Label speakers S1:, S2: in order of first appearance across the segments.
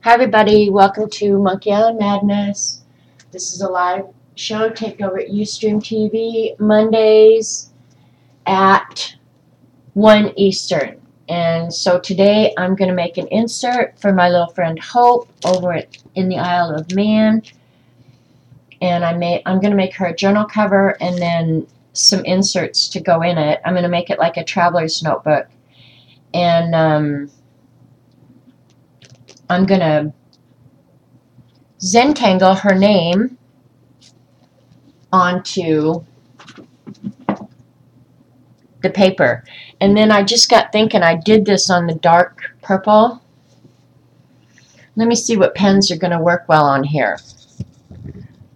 S1: Hi everybody, welcome to Monkey Island Madness. This is a live show taken over at Ustream TV Mondays at 1 Eastern. And so today I'm going to make an insert for my little friend Hope over in the Isle of Man. And I'm going to make her a journal cover and then some inserts to go in it. I'm going to make it like a traveler's notebook. And I'm going to Zentangle her name onto the paper. And then I just got thinking, I did this on the dark purple. Let me see what pens are going to work well on here.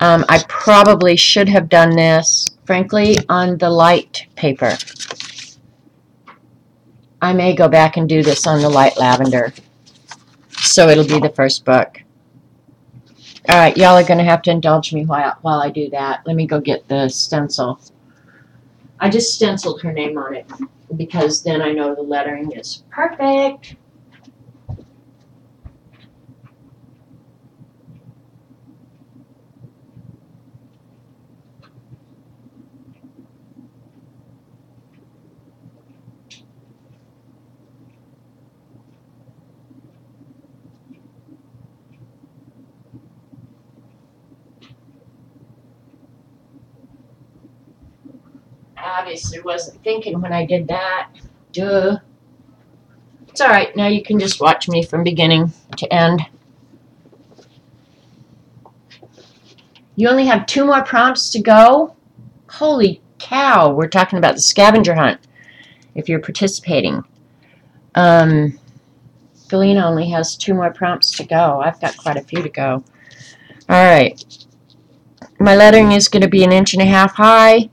S1: I probably should have done this, frankly, on the light paper. I may go back and do this on the light lavender. So it'll be the first book. Alright, y'all are going to have to indulge me while I do that. Let me go get the stencil. I just stenciled her name on it because then I know the lettering is perfect. I obviously wasn't thinking when I did that. Duh. It's alright, now you can just watch me from beginning to end. You only have 2 more prompts to go? Holy cow, we're talking about the scavenger hunt, if you're participating. Galena only has 2 more prompts to go. I've got quite a few to go. Alright. My lettering is going to be 1.5 inches high.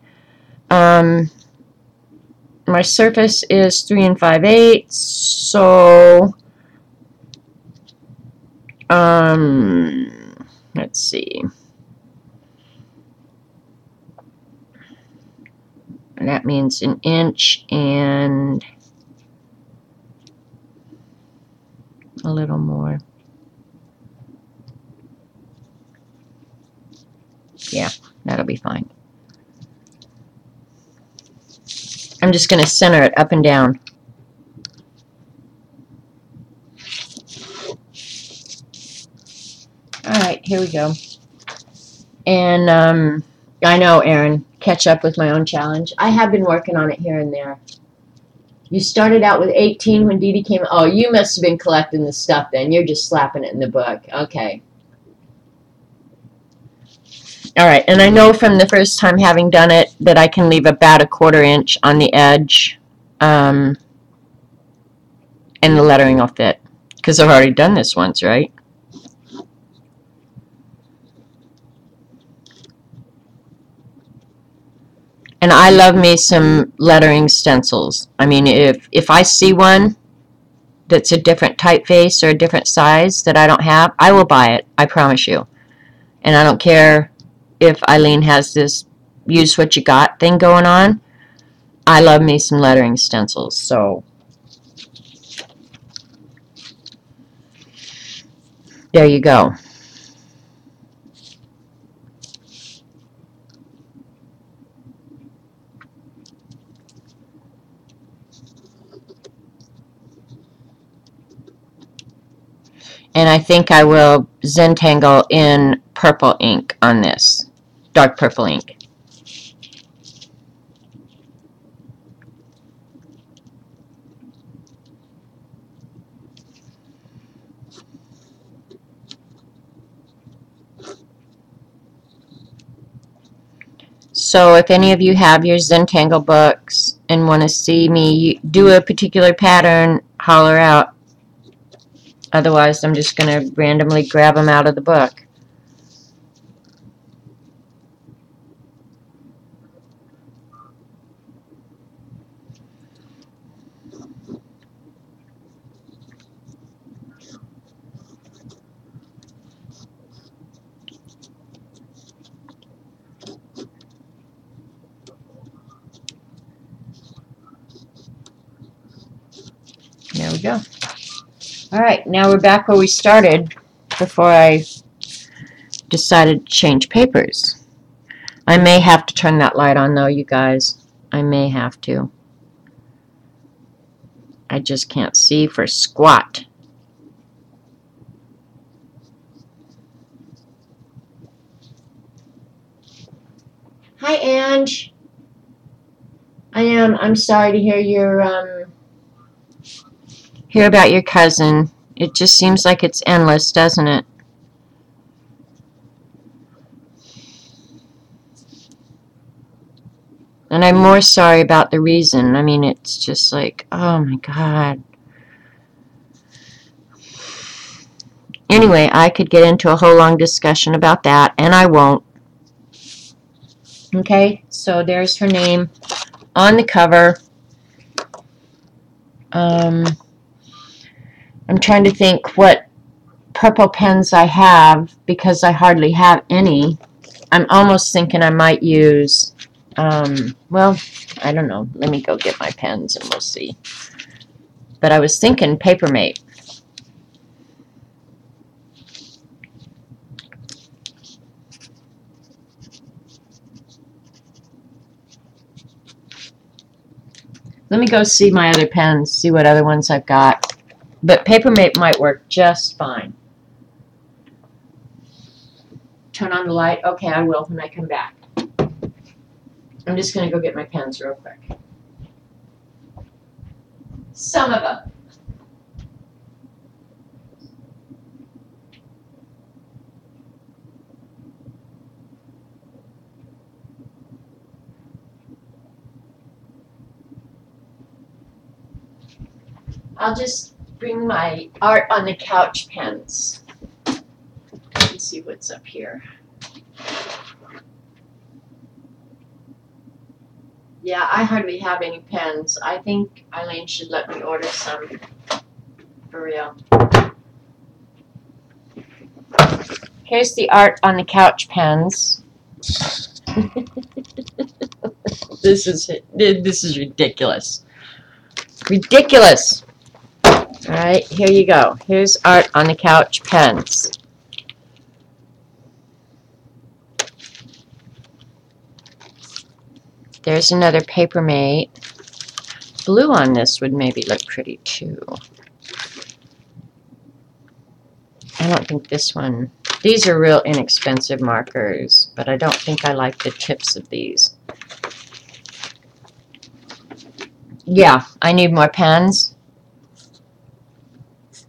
S1: My surface is 3 5/8, so let's see. And that means 1 inch and a little more. Yeah, that'll be fine. I'm just going to center it up and down. Alright, here we go. And I know, Aaron, catch up with my own challenge. I have been working on it here and there. You started out with 18 when Dee Dee came. Oh, you must have been collecting the stuff then. You're just slapping it in the book. Okay. Alright, and I know from the first time having done it that I can leave about 1/4 inch on the edge. And the lettering will fit. Because I've already done this once, right? And I love me some lettering stencils. I mean, if I see one that's a different typeface or a different size that I don't have, I will buy it. I promise you. And I don't care if Eileen has this use what you got thing going on. I love me some lettering stencils. So there you go. And I think I will Zentangle in purple ink on this. Dark purple ink. So if any of you have your Zentangle books and want to see me do a particular pattern, holler out. Otherwise, I'm just going to randomly grab them out of the book. There we go. Alright, now we're back where we started. before I decided to change papers. I may have to turn that light on though, you guys. I may have to. I just can't see for squat. Hi, Ange. I'm sorry to hear hear about your cousin. It just seems like it's endless, doesn't it? And I'm more sorry about the reason. I mean, it's just like, oh my God. Anyway, I could get into a whole long discussion about that, and I won't. Okay, so there's her name on the cover. I'm trying to think what purple pens I have because I hardly have any. I'm almost thinking I might use, well, I don't know. Let me go get my pens and we'll see. But I was thinking Papermate. Let me go see my other pens, see what other ones I've got. But Papermate might work just fine. Turn on the light? Okay, I will when I come back. I'm just going to go get my pens real quick. Some of them. I'll just bring my art on the couch pens. Let's see what's up here. Yeah, I hardly have any pens. I think Eileen should let me order some. For real. Here's the art on the couch pens. This is ridiculous. Ridiculous. All right, here you go. Here's art on the couch pens. There's another Papermate. Blue on this would maybe look pretty too. I don't think this one. These are real inexpensive markers, but I don't think I like the tips of these. Yeah, I need more pens.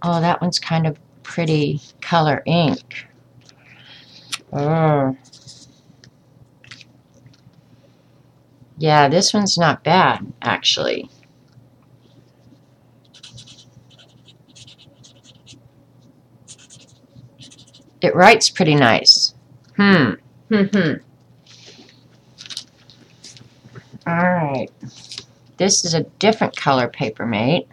S1: Oh, that one's kind of pretty color ink. Oh. Yeah, this one's not bad, actually. It writes pretty nice. All right. This is a different color Papermate.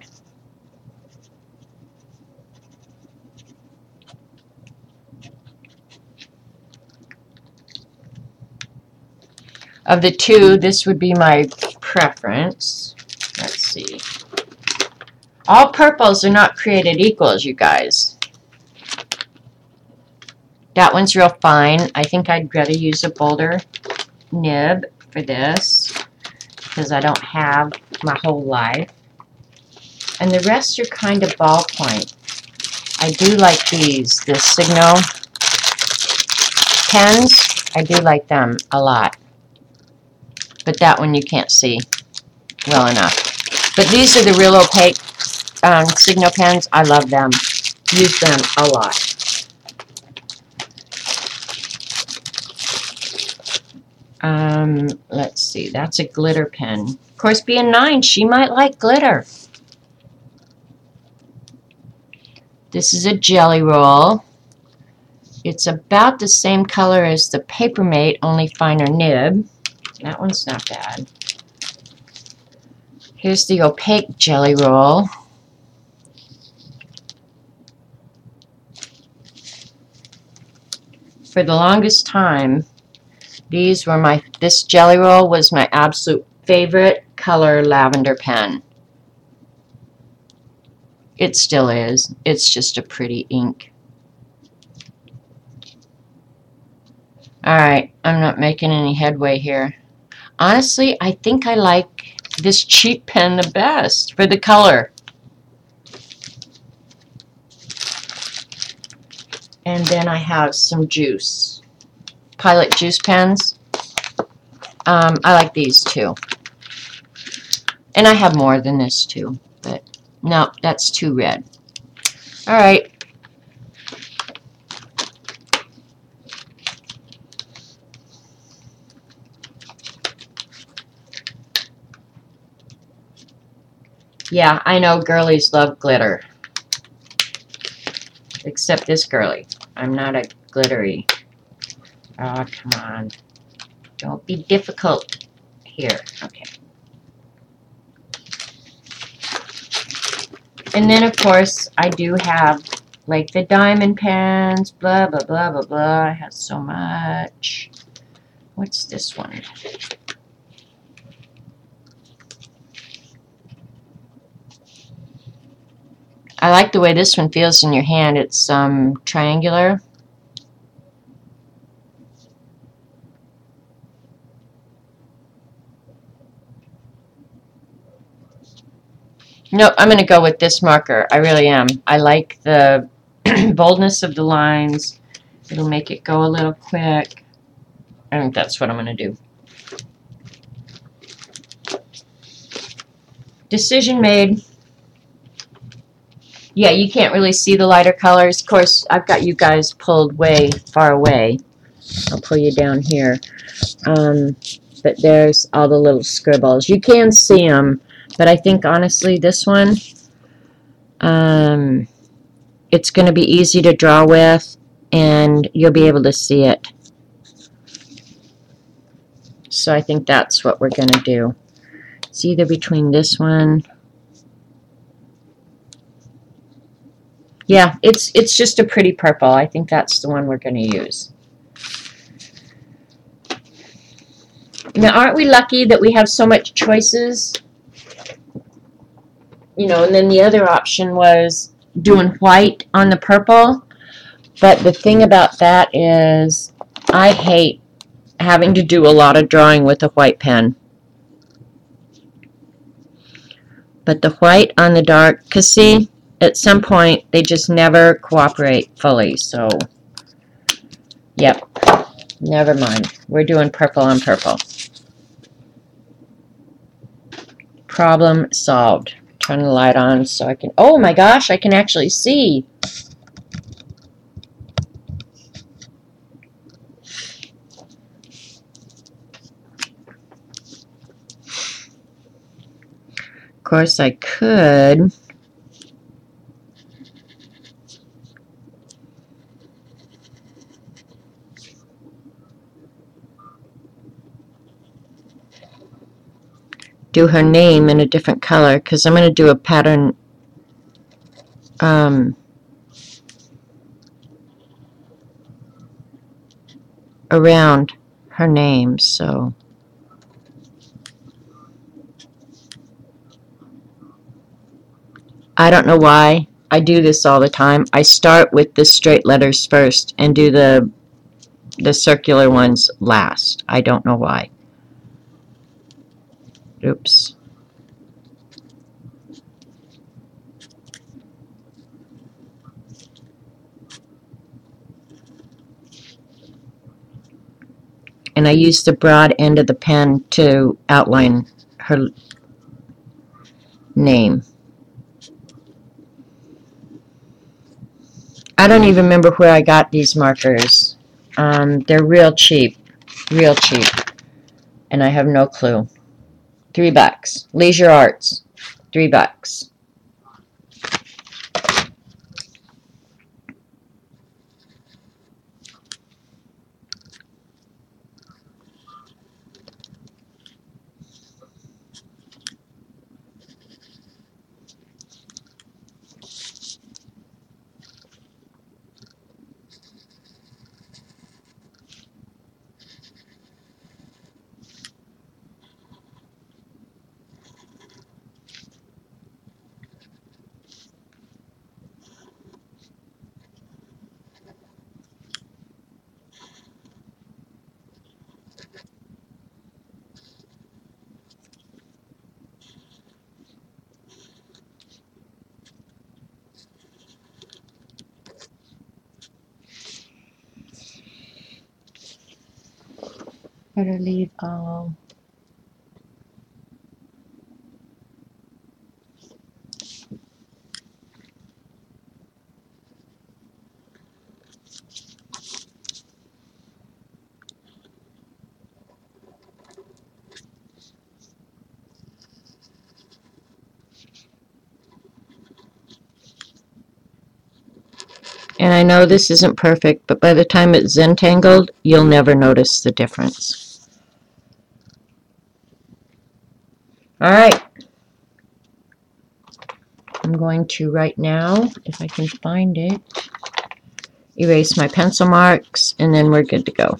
S1: Of the two, this would be my preference. Let's see. All purples are not created equals, you guys. That one's real fine. I think I'd rather use a bolder nib for this because I don't have my whole life. And the rest are kind of ballpoint. I do like these, the Signo pens. I do like them a lot. But that one you can't see well enough. But these are the real opaque Signo pens. I love them. Use them a lot. Let's see. That's a glitter pen. Of course, being 9, she might like glitter. This is a Jelly Roll. It's about the same color as the Papermate, only finer nib. That one's not bad. Here's the opaque Jelly Roll. For the longest time, this Jelly Roll was my absolute favorite color lavender pen. It still is. It's just a pretty ink. Alright, I'm not making any headway here. Honestly, I think I like this cheap pen the best for the color. And then I have some juice. Pilot juice pens. I like these too. And I have more than this too. But no, that's too red. Alright. Yeah, I know girlies love glitter. Except this girly. I'm not a glittery. Oh, come on. Don't be difficult here. Okay. And then, of course, I do have, like, the diamond pens, blah, blah, blah, blah, blah. I have so much. What's this one? I like the way this one feels in your hand. It's triangular. No, I'm going to go with this marker. I really am. I like the boldness of the lines. It'll make it go a little quick. I think that's what I'm going to do. Decision made. Yeah, you can't really see the lighter colors. Of course, I've got you guys pulled way far away. I'll pull you down here. But there's all the little scribbles. You can see them, but I think, honestly, this one, it's going to be easy to draw with, and you'll be able to see it. So I think that's what we're going to do. It's either between this one. Yeah, it's just a pretty purple. I think that's the one we're going to use. Now, aren't we lucky that we have so much choices? You know, and then the other option was doing white on the purple. But the thing about that is I hate having to do a lot of drawing with a white pen. But the white on the dark, because see, at some point they just never cooperate fully. So, yep, never mind. We're doing purple on purple. Problem solved. Turn the light on so I can, oh my gosh, I can actually see. Of course, I could do her name in a different color because I'm going to do a pattern around her name. So I don't know why I do this all the time. I start with the straight letters first and do the circular ones last. I don't know why. Oops. And I use the broad end of the pen to outline her name. I don't even remember where I got these markers. They're real cheap. Real cheap. And I have no clue. $3. Leisure Arts. $3. Better leave all. And I know this isn't perfect, but by the time it's Zentangled, you'll never notice the difference. Alright. I'm going to right now, if I can find it, erase my pencil marks, and then we're good to go.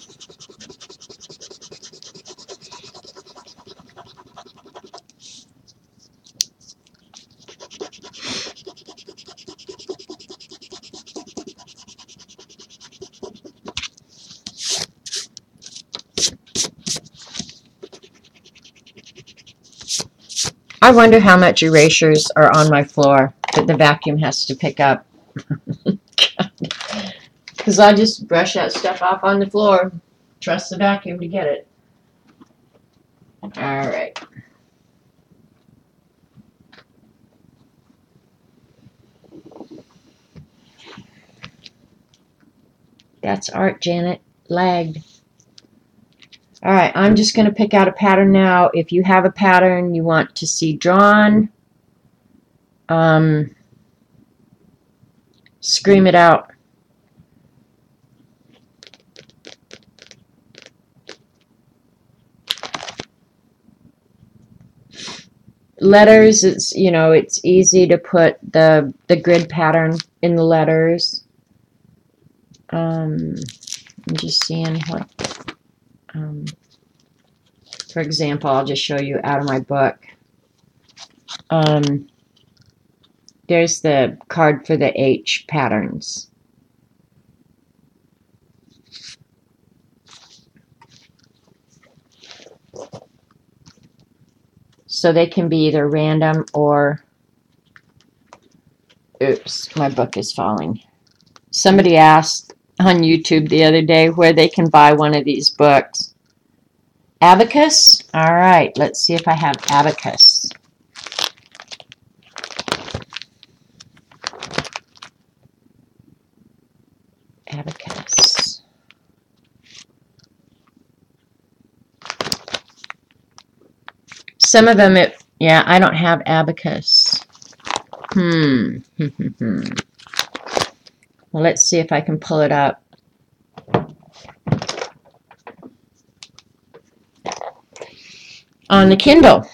S1: I wonder how much erasures are on my floor that the vacuum has to pick up. Because I just brush that stuff off on the floor. Trust the vacuum to get it. Alright. That's art, Janet. Lagged. Alright, I'm just going to pick out a pattern now. If you have a pattern you want to see drawn, scream it out. Letters, it's easy to put the grid pattern in the letters. I'm just seeing what, for example, I'll just show you out of my book. There's the card for the H patterns. So they can be either random or, oops, my book is falling. Somebody asked on YouTube the other day where they can buy one of these books. Abacus? All right, let's see if I have Abacus. Abacus. Some of them, yeah, I don't have Abacus. Well, let's see if I can pull it up. On the Kindle.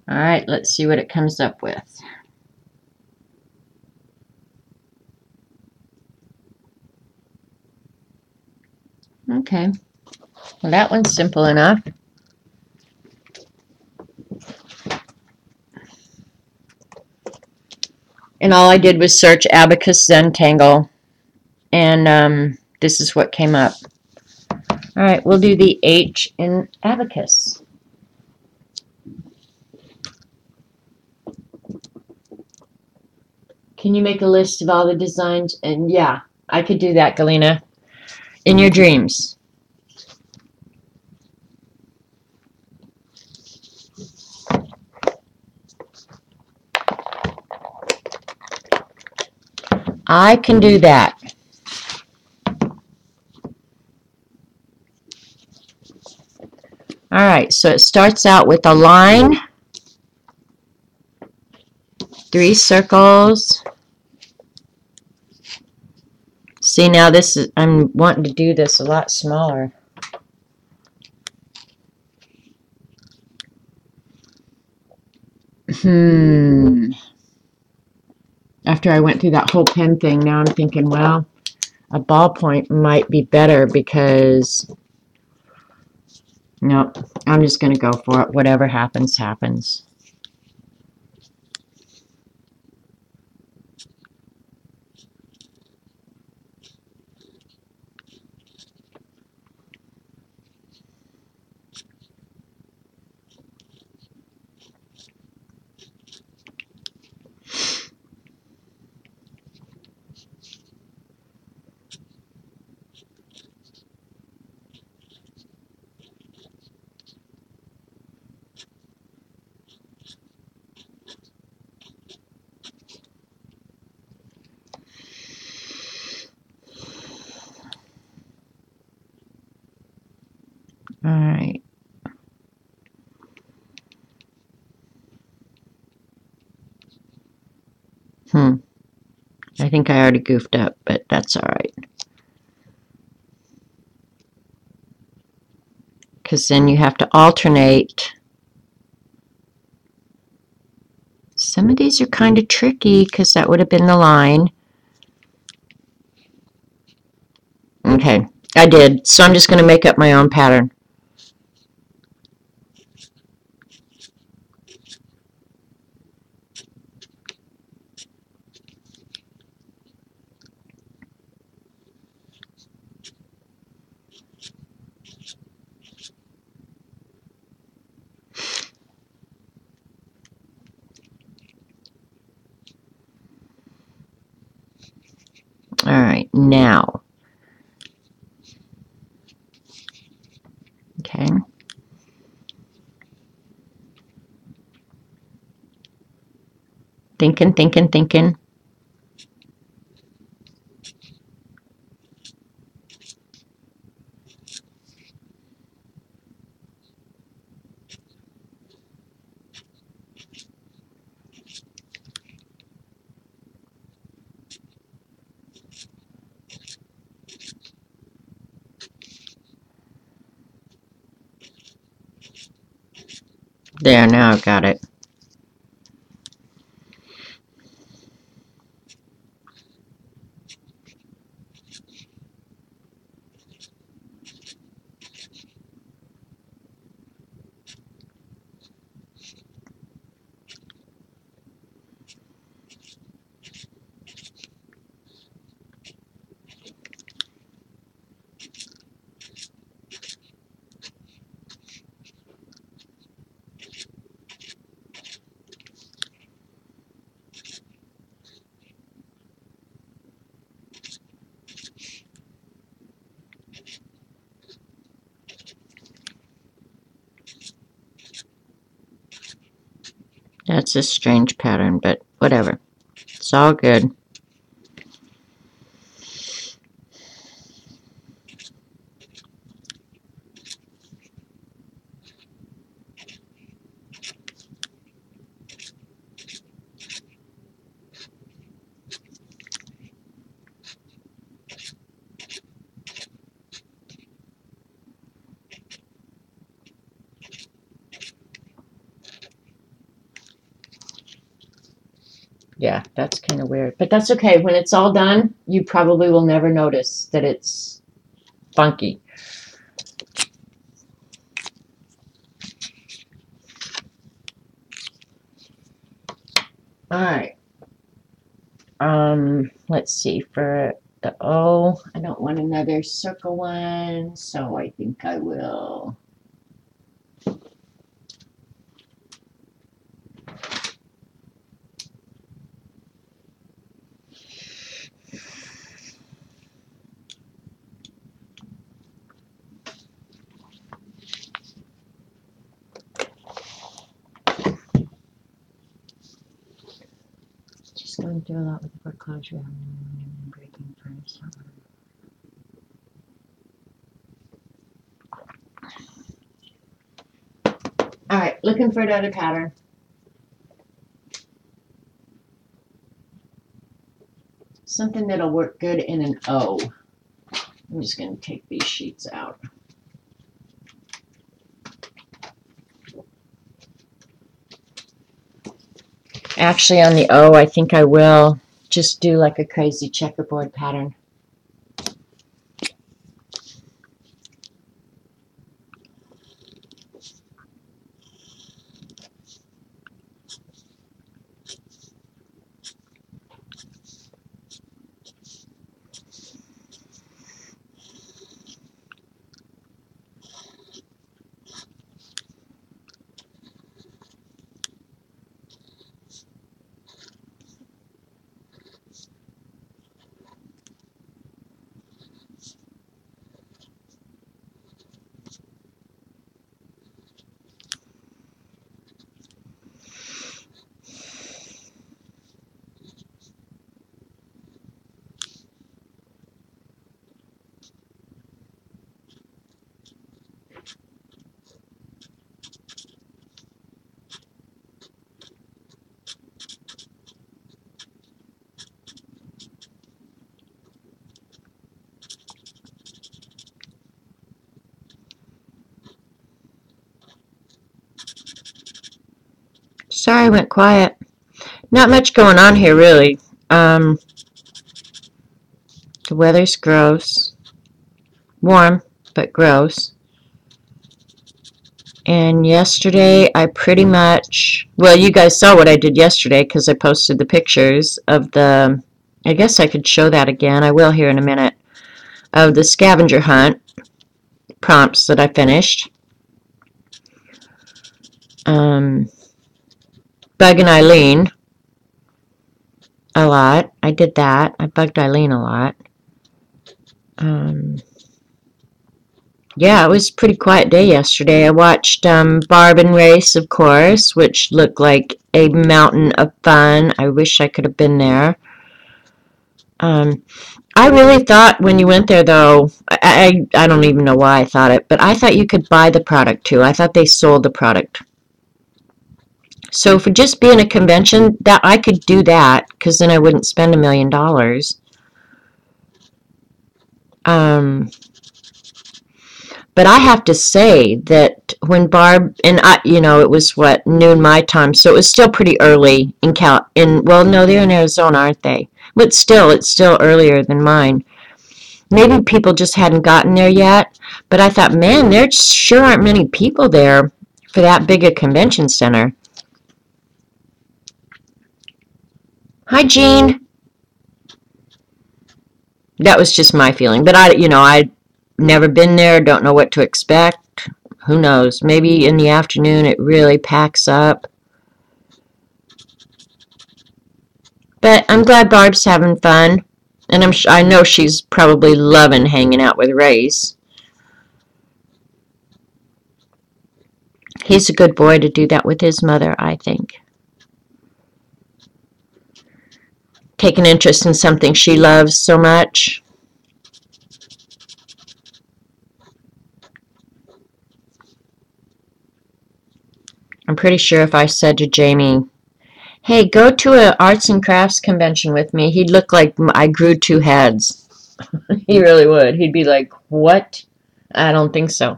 S1: All right, let's see what it comes up with. Okay, well that one's simple enough. And all I did was search Abacus Zentangle, and this is what came up. All right, we'll do the H in Abacus. Can you make a list of all the designs? And yeah, I could do that, Galena. In your dreams. I can do that. All right, so it starts out with a line, 3 circles. See, now this is, I'm wanting to do this a lot smaller. After I went through that whole pen thing, now I'm thinking, well, a ballpoint might be better because Nope. I'm just going to go for it. Whatever happens, happens. All right. I think I already goofed up, but that's all right. Because then you have to alternate. Some of these are kind of tricky because that would have been the line. Okay, I did. So I'm just going to make up my own pattern. All right, now. Okay. Thinking, thinking, thinking. There, now I've got it. That's a strange pattern, but whatever. It's all good. Yeah, that's kind of weird. But that's okay. When it's all done, you probably will never notice that it's funky. All right. Let's see. For the O, I don't want another circle one, so I think I will. Just going through a lot with the foreclosure. Breaking first. All right, looking for another pattern. Something that'll work good in an O. I'm just going to take these sheets out. Actually, on the O, I think I will just do like a crazy checkerboard pattern. Sorry I went quiet. Not much going on here, really. The weather's gross. Warm, but gross. And yesterday, I pretty much, well, you guys saw what I did yesterday because I posted the pictures of the, I guess I could show that again. I will here in a minute, of the scavenger hunt prompts that I finished. Bugging Eileen a lot. I did that. I bugged Eileen a lot. Yeah, it was a pretty quiet day yesterday. I watched Barb and Race, of course, which looked like a mountain of fun. I wish I could have been there. I really thought when you went there, though, I don't even know why I thought it, but I thought you could buy the product too. I thought they sold the product. So for just being a convention, that I could do that because then I wouldn't spend $1 million. But I have to say that when Barb and I, it was what, noon my time, so it was still pretty early well, no, they're in Arizona, aren't they? But still, it's still earlier than mine. Maybe people just hadn't gotten there yet, but I thought, man, there sure aren't many people there for that big a convention center. Hi, Jean. That was just my feeling, but I'd never been there, don't know what to expect. Who knows? Maybe in the afternoon it really packs up. But I'm glad Barb's having fun, and I know she's probably loving hanging out with Race. He's a good boy to do that with his mother, I think. Take an interest in something she loves so much. I'm pretty sure if I said to Jamie, hey, go to an arts and crafts convention with me, he'd look like I grew two heads. He really would. He'd be like, what? I don't think so.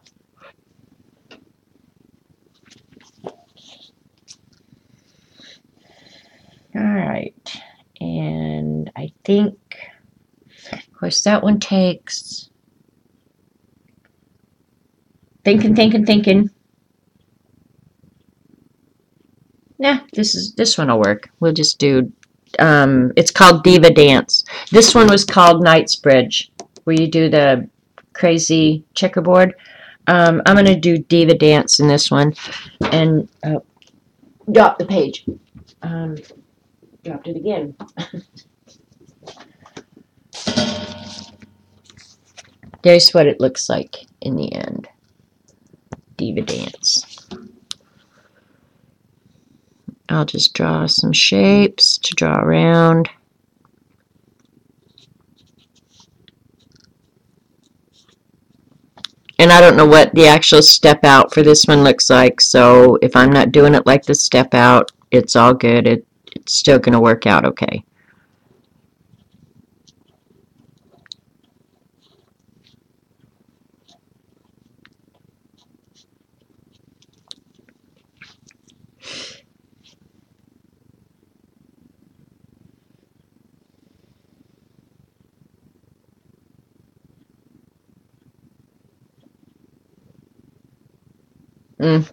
S1: All right. And I think, of course, that one takes thinking. Nah, this one will work. We'll just do. It's called Diva Dance. This one was called Knight's Bridge, where you do the crazy checkerboard. I'm gonna do Diva Dance in this one, and drop the page. Dropped it again. There's what it looks like in the end. Diva Dance. I'll just draw some shapes to draw around. And I don't know what the actual step out for this one looks like, so if I'm not doing it like the step out, it's all good. It's still going to work out okay.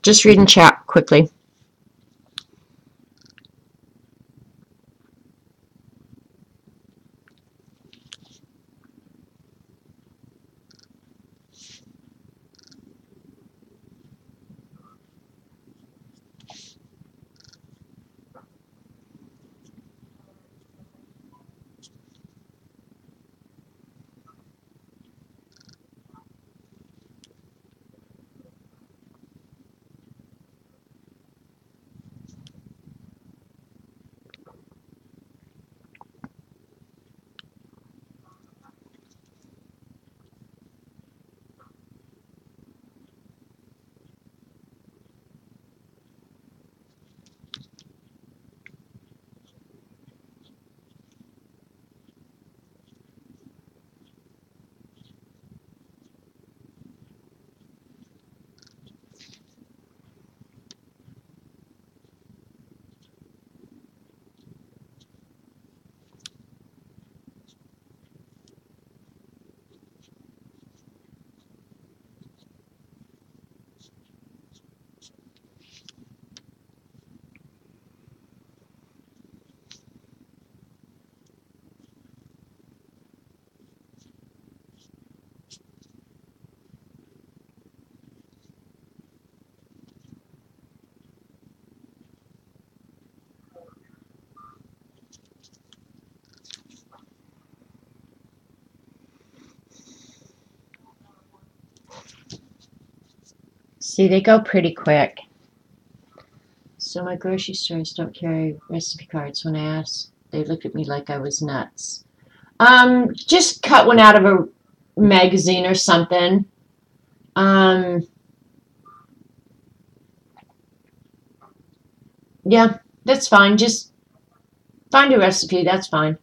S1: Just reading chat quickly. See, they go pretty quick. So my grocery stores don't carry recipe cards. When I ask, they look at me like I was nuts. Just cut one out of a magazine or something. Um, yeah, that's fine. Just find a recipe. That's fine.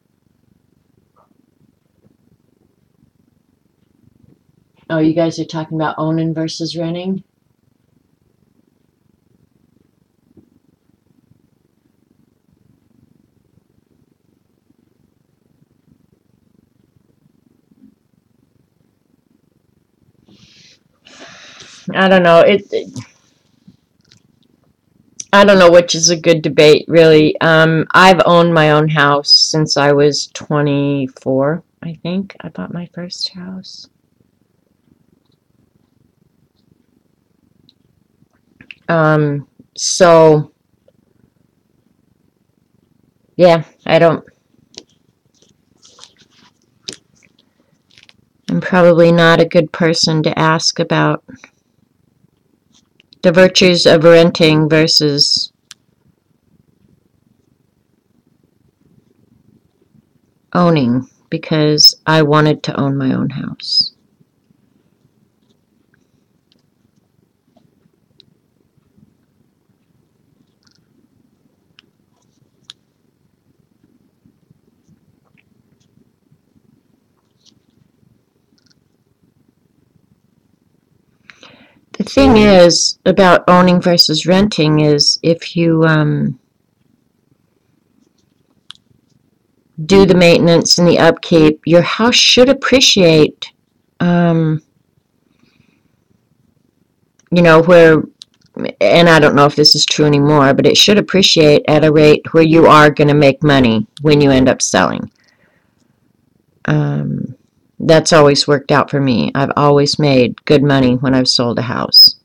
S1: Oh, you guys are talking about owning versus renting? I don't know. I don't know which is a good debate, really. I've owned my own house since I was 24, I think. I bought my first house. So, yeah, I'm probably not a good person to ask about the virtues of renting versus owning because I wanted to own my own house. The thing is about owning versus renting is if you do the maintenance and the upkeep, your house should appreciate, um, where, and I don't know if this is true anymore, but it should appreciate at a rate where you are going to make money when you end up selling. Um, that's always worked out for me. I've always made good money when I've sold a house.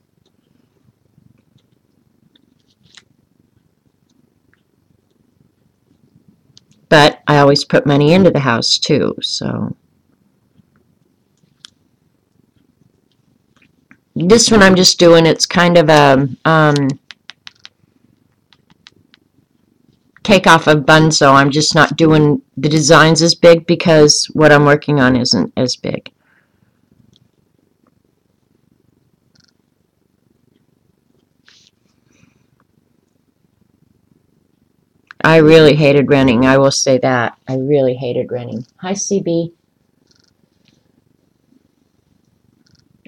S1: But I always put money into the house too, so. This one I'm just doing, it's kind of a takeoff of Bunzo. I'm just not doing the designs as big because what I'm working on isn't as big. I really hated renting. I will say that. I really hated renting. Hi, CB.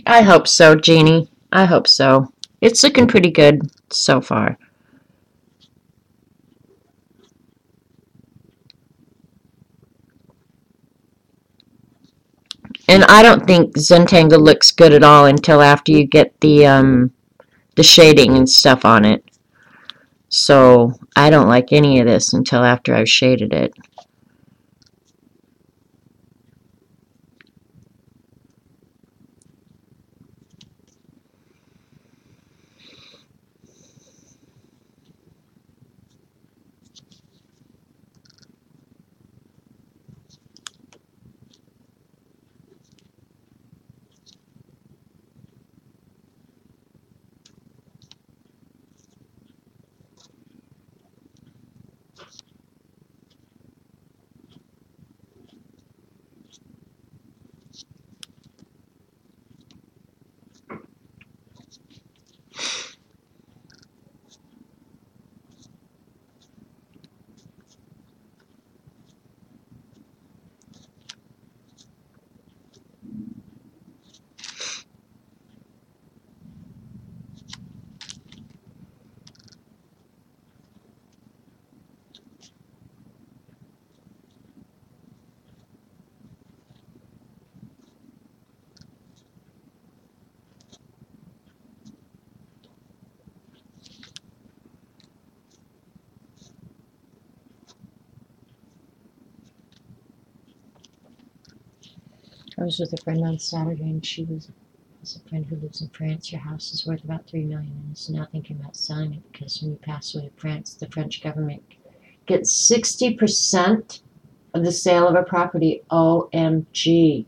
S1: I hope so, Jeannie. I hope so. It's looking pretty good so far. And I don't think Zentangle looks good at all until after you get the shading and stuff on it. So I don't like any of this until after I've shaded it. I was with a friend on Saturday, and she was a friend who lives in France. Your house is worth about $3 million, and is now thinking about selling it because when you pass away in France, the French government gets 60% of the sale of a property. OMG.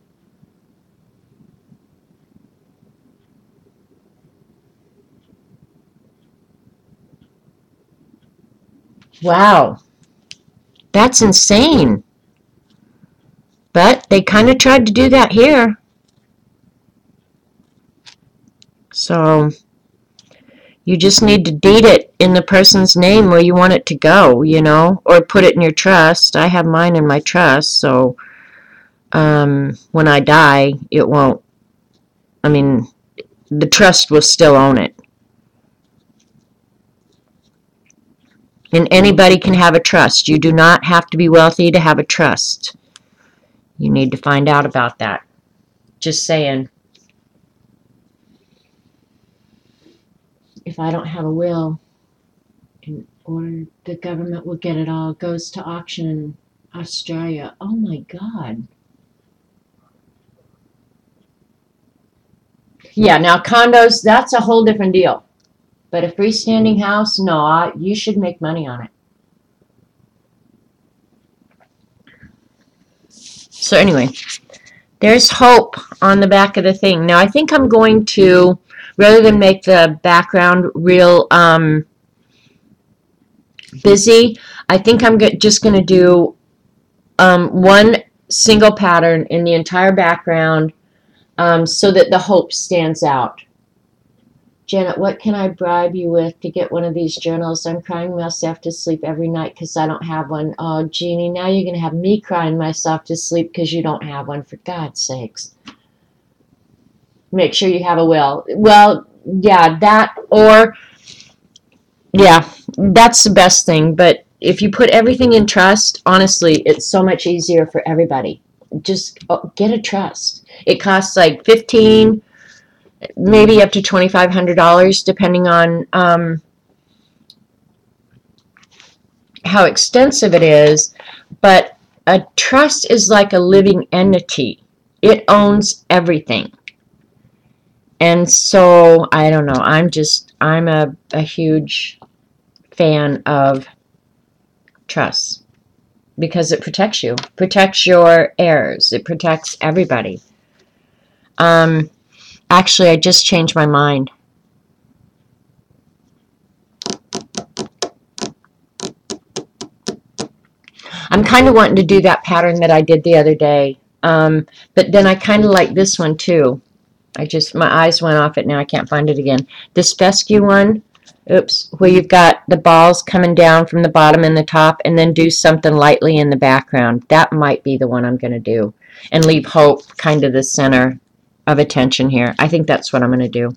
S1: Wow. That's insane. But they kind of tried to do that here. So you just need to deed it in the person's name where you want it to go, or put it in your trust. I have mine in my trust, so when I die, it won't, I mean, the trust will still own it. And anybody can have a trust. You do not have to be wealthy to have a trust. You need to find out about that. Just saying. If I don't have a will, or the government will get it all, goes to auction in Australia. Oh my God. Yeah, now condos, that's a whole different deal. But a freestanding house, no, you should make money on it. So anyway, there's hope on the back of the thing. Now I think I'm going to, rather than make the background real busy, I think I'm just going to do one single pattern in the entire background so that the hope stands out. Janet, what can I bribe you with to get one of these journals? I'm crying myself to sleep every night because I don't have one. Oh, Jeannie, now you're going to have me crying myself to sleep because you don't have one, for God's sakes. Make sure you have a will. Well, yeah, that's the best thing. But if you put everything in trust, honestly, it's so much easier for everybody. Just get a trust. It costs like $15, maybe up to $2,500, depending on how extensive it is. But a trust is like a living entity. It owns everything. And so, I don't know, I'm a huge fan of trust because it protects you, protects your heirs, it protects everybody. Actually, I just changed my mind. I'm kind of wanting to do that pattern that I did the other day, but then I kind of like this one too. My eyes went off it, now I can't find it again. This fescue one, where you've got the balls coming down from the bottom and the top, and then do something lightly in the background. That might be the one I'm going to do, and leave hope kind of the center of attention here. I think that's what I'm going to do.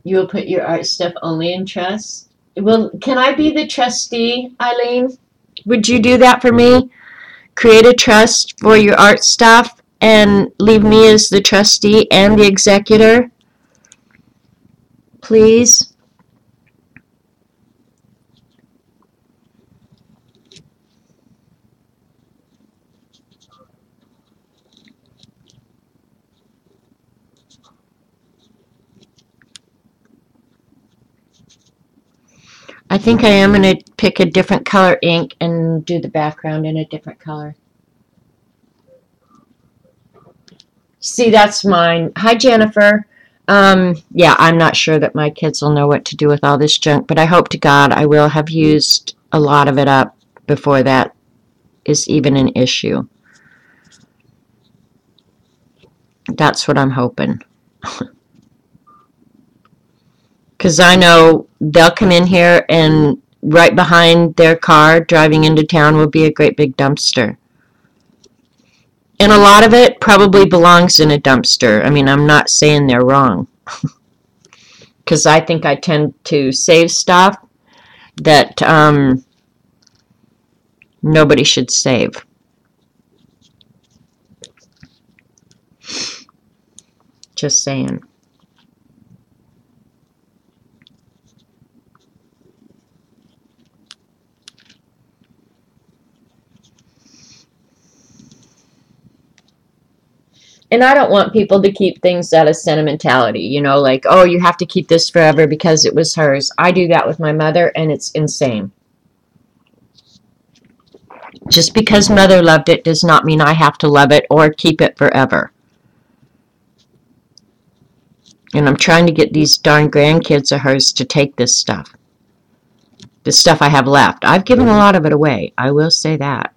S1: You will put your art stuff only in trust? Well, can I be the trustee, Eileen? Would you do that for me? Create a trust for your art stuff and leave me as the trustee and the executor, please? I think I am going to pick a different color ink and do the background in a different color. See, that's mine. Hi, Jennifer. Yeah, I'm not sure that my kids will know what to do with all this junk, but I hope to God I will have used a lot of it up before that is even an issue. That's what I'm hoping. Because I know they'll come in here and right behind their car driving into town will be a great big dumpster. And a lot of it probably belongs in a dumpster. I mean, I'm not saying they're wrong. Because I think I tend to save stuff that nobody should save. Just saying. And I don't want people to keep things out of sentimentality, you know, like, oh, you have to keep this forever because it was hers. I do that with my mother, and it's insane. Just because mother loved it does not mean I have to love it or keep it forever. And I'm trying to get these darn grandkids of hers to take this stuff. The stuff I have left. I've given a lot of it away. I will say that.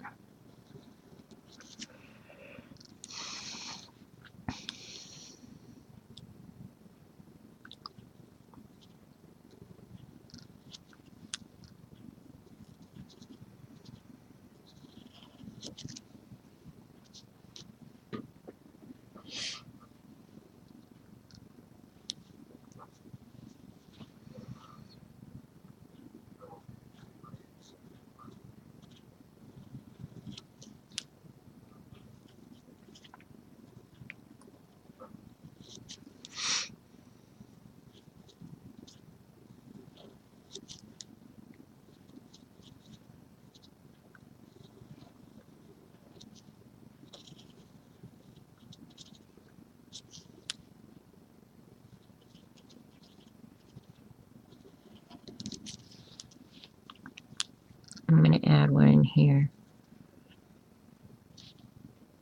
S1: I'm going to add one in here.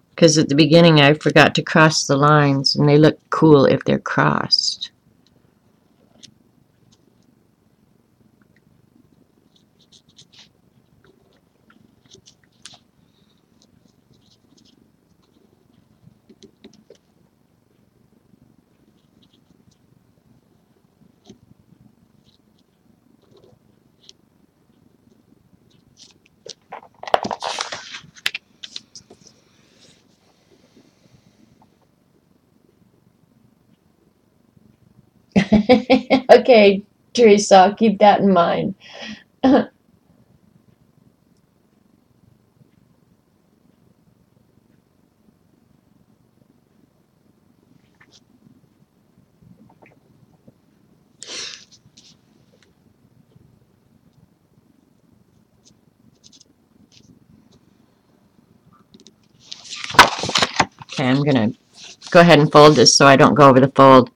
S1: Because at the beginning I forgot to cross the lines, and they look cool if they're crossed. Okay, Teresa, I'll keep that in mind. Okay, I'm going to go ahead and fold this so I don't go over the fold.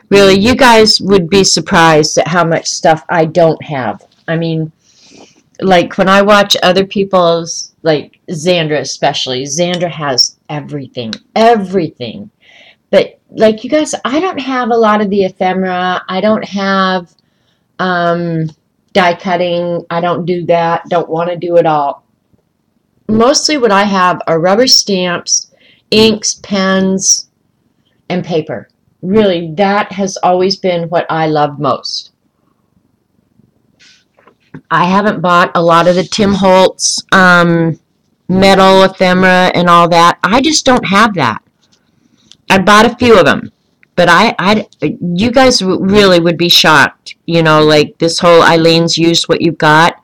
S1: Really, you guys would be surprised at how much stuff I don't have. I mean, like when I watch other people's, like Xandra especially, Xandra has everything, everything. But like you guys, I don't have a lot of the ephemera. I don't have um, die cutting. I don't do that. Don't want to do it all. Mostly what I have are rubber stamps, inks, pens, and paper. Really, that has always been what I love most. I haven't bought a lot of the Tim Holtz metal ephemera and all that. I just don't have that. I bought a few of them, but you guys really would be shocked. You know, like this whole Eileen's used what you've got.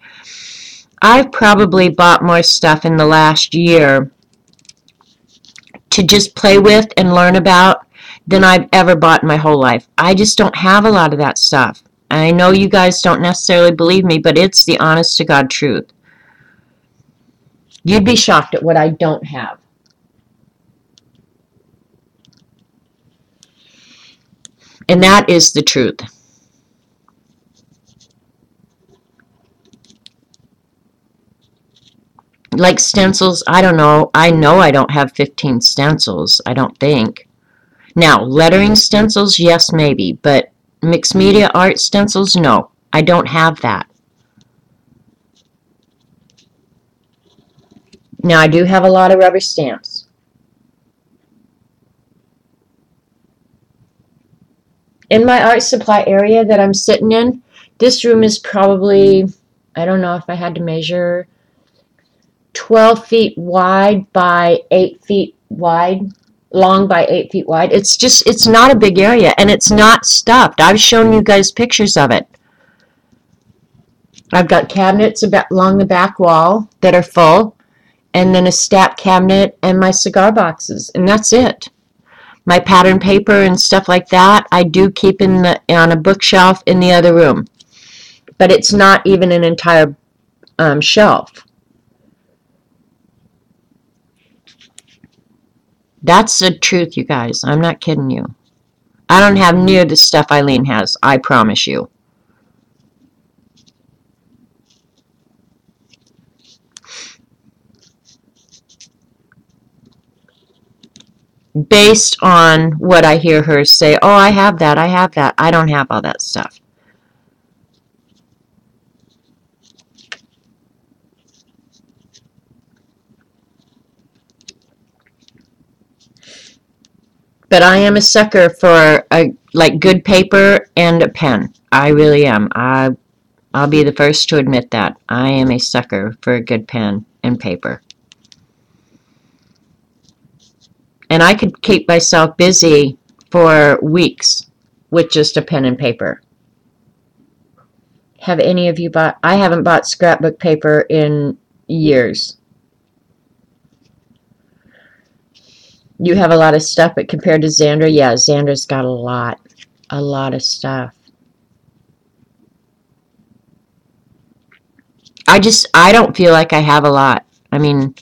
S1: I've probably bought more stuff in the last year to just play with and learn about than I've ever bought in my whole life. I just don't have a lot of that stuff. I know you guys don't necessarily believe me, but it's the honest to God truth. You'd be shocked at what I don't have. And that is the truth. Like stencils, I don't know. I know I don't have 15 stencils, I don't think. Now, lettering stencils, yes, maybe, but mixed media art stencils, no. I don't have that. Now, I do have a lot of rubber stamps. In my art supply area that I'm sitting in, this room is probably, I don't know if I had to measure, 12 feet wide by 8 feet wide, long by 8 feet wide. It's not a big area, and it's not stuffed. I've shown you guys pictures of it. I've got cabinets along the back wall that are full, and then a stack cabinet and my cigar boxes, and that's it. My pattern paper and stuff like that, I do keep on a bookshelf in the other room, but it's not even an entire shelf. That's the truth, you guys. I'm not kidding you. I don't have near the stuff Eileen has, I promise you. Based on what I hear her say, oh, I have that, I have that. I don't have all that stuff. But I am a sucker for like good paper and a pen. I really am. I'll be the first to admit that. I am a sucker for a good pen and paper. And I could keep myself busy for weeks with just a pen and paper. Have any of you bought? I haven't bought scrapbook paper in years. You have a lot of stuff, but compared to Xandra, yeah, Xandra's got a lot of stuff. I don't feel like I have a lot. I mean,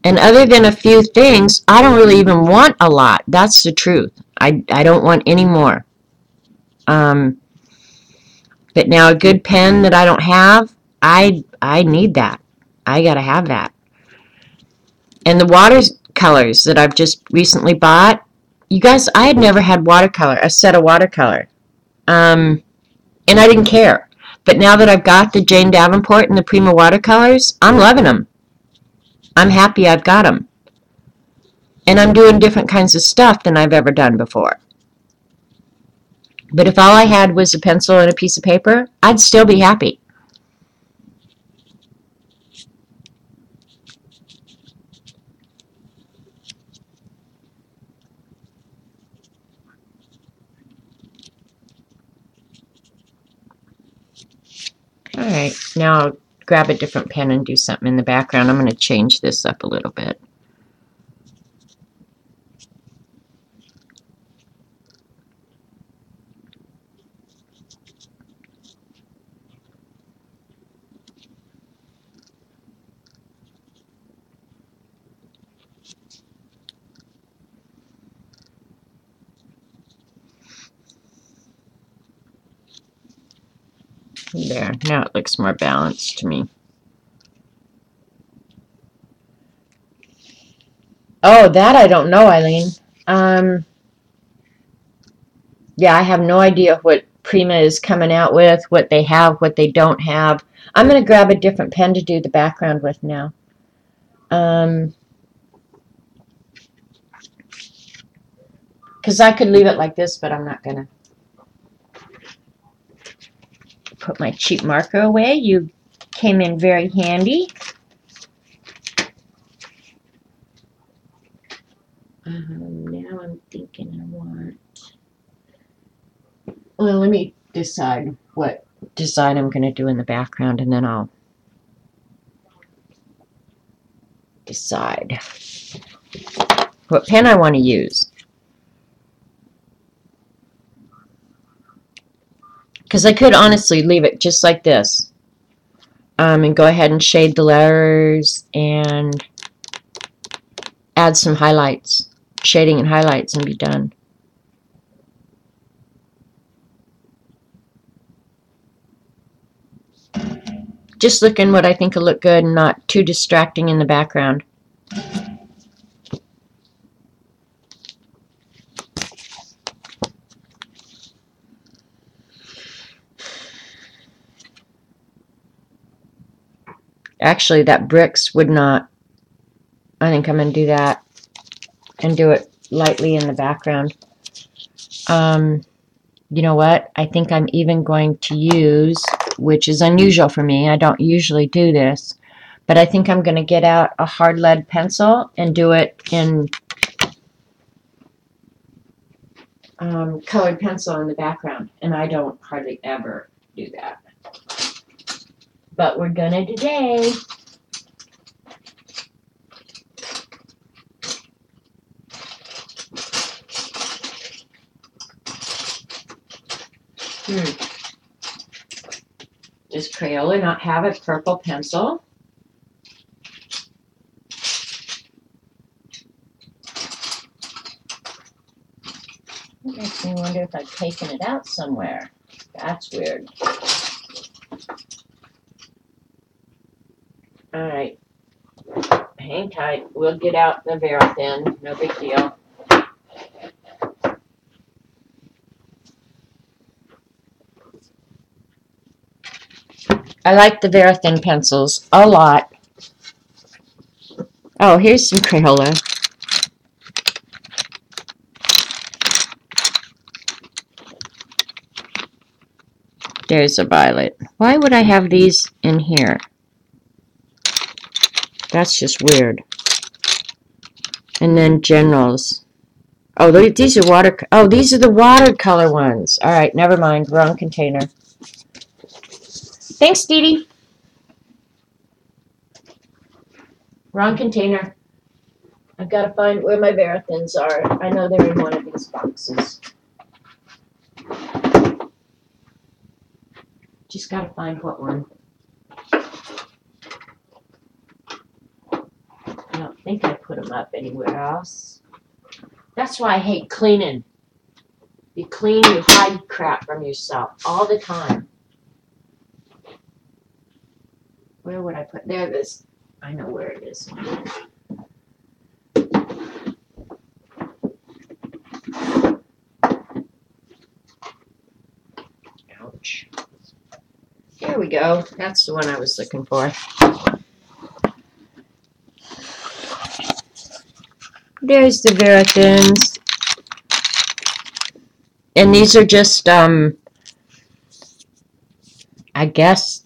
S1: and other than a few things, I don't really even want a lot. That's the truth. I don't want any more. But now a good pen that I don't have, I need that. I gotta have that. And the watercolors that I've just recently bought, you guys, I had never had a set of watercolor. And I didn't care. But now that I've got the Jane Davenport and the Prima watercolors, I'm loving them. I'm happy I've got them. And I'm doing different kinds of stuff than I've ever done before. But if all I had was a pencil and a piece of paper, I'd still be happy. Alright, now I'll grab a different pen and do something in the background. I'm going to change this up a little bit. There, now it looks more balanced to me. Oh, that I don't know, Eileen. Yeah, I have no idea what Prima is coming out with, what they have, what they don't have. I'm going to grab a different pen to do the background with now. Because I could leave it like this, but I'm not going to. Put my cheap marker away. You came in very handy. Now I'm thinking I want... Well, let me decide what design I'm going to do in the background, and then I'll decide what pen I want to use. Because I could honestly leave it just like this. And go ahead and shade the letters and add some highlights, shading and highlights, and be done. Just looking what I think will look good and not too distracting in the background. Actually, that bricks would not. I think I'm going to do that and do it lightly in the background. You know what? I think I'm even going to use, which is unusual for me, I don't usually do this, but I think I'm going to get out a hard lead pencil and do it in colored pencil in the background. And I don't hardly ever do that. But we're going to today. Does Crayola not have a purple pencil? It makes me wonder if I've taken it out somewhere. That's weird. Alright. Hang tight. We'll get out the Verithin. No big deal. I like the Verithin pencils a lot. Oh, here's some Crayola. There's a violet. Why would I have these in here? That's just weird. And then generals. Oh, these are water. Oh, these are the watercolor ones. All right, never mind. Wrong container. Thanks, Dee Dee. Wrong container. I've got to find where my Verithins are. I know they're in one of these boxes. Just got to find what one. I don't think I put them up anywhere else. That's why I hate cleaning. You clean, you hide crap from yourself all the time. Where would I put? There it is. I know where it is. Ouch. There we go. That's the one I was looking for. There's the Verithins. And these are just, I guess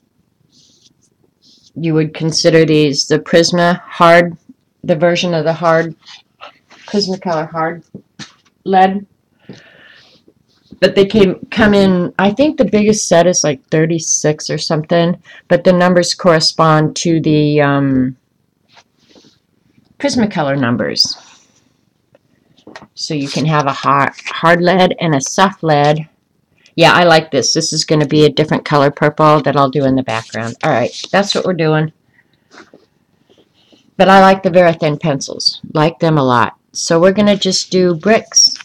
S1: you would consider these the Prisma hard, the version of the hard, Prismacolor hard lead. But they come in, I think the biggest set is like 36 or something, but the numbers correspond to the Prismacolor numbers. So you can have a hard lead and a soft lead. Yeah, I like this. This is going to be a different color purple that I'll do in the background. All right, that's what we're doing. But I like the Verithin pencils. Like them a lot. So we're going to just do bricks.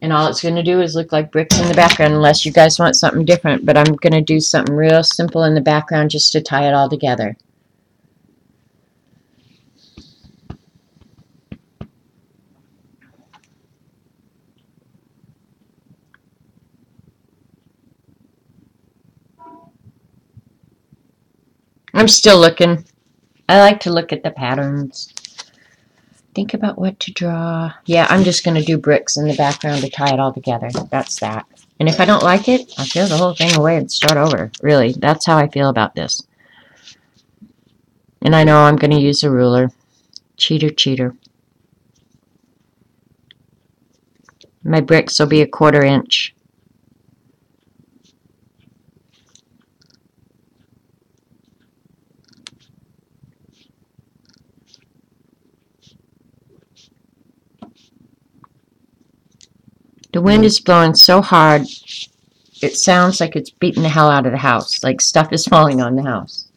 S1: And all it's going to do is look like bricks in the background unless you guys want something different. But I'm going to do something real simple in the background just to tie it all together. I'm still looking. I like to look at the patterns. Think about what to draw. Yeah, I'm just going to do bricks in the background to tie it all together. That's that. And if I don't like it, I'll throw the whole thing away and start over. Really, that's how I feel about this. And I know I'm going to use a ruler. Cheater, cheater. My bricks will be 1/4 inch. The wind is blowing so hard, it sounds like it's beating the hell out of the house, like stuff is falling on the house.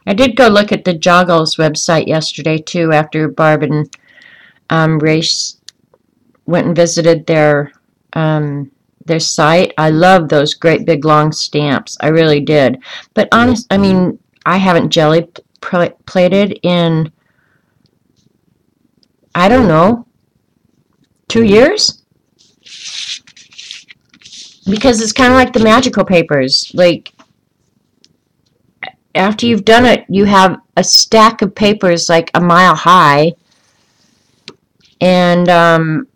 S1: I did go look at the Joggles website yesterday, too, after Barb and Race went and visited their their site. I love those great big long stamps. I really did. But I mean, I haven't jelly plated in, I don't know, 2 years? Because it's kind of like the magical papers. Like, after you've done it, you have a stack of papers like a mile high. And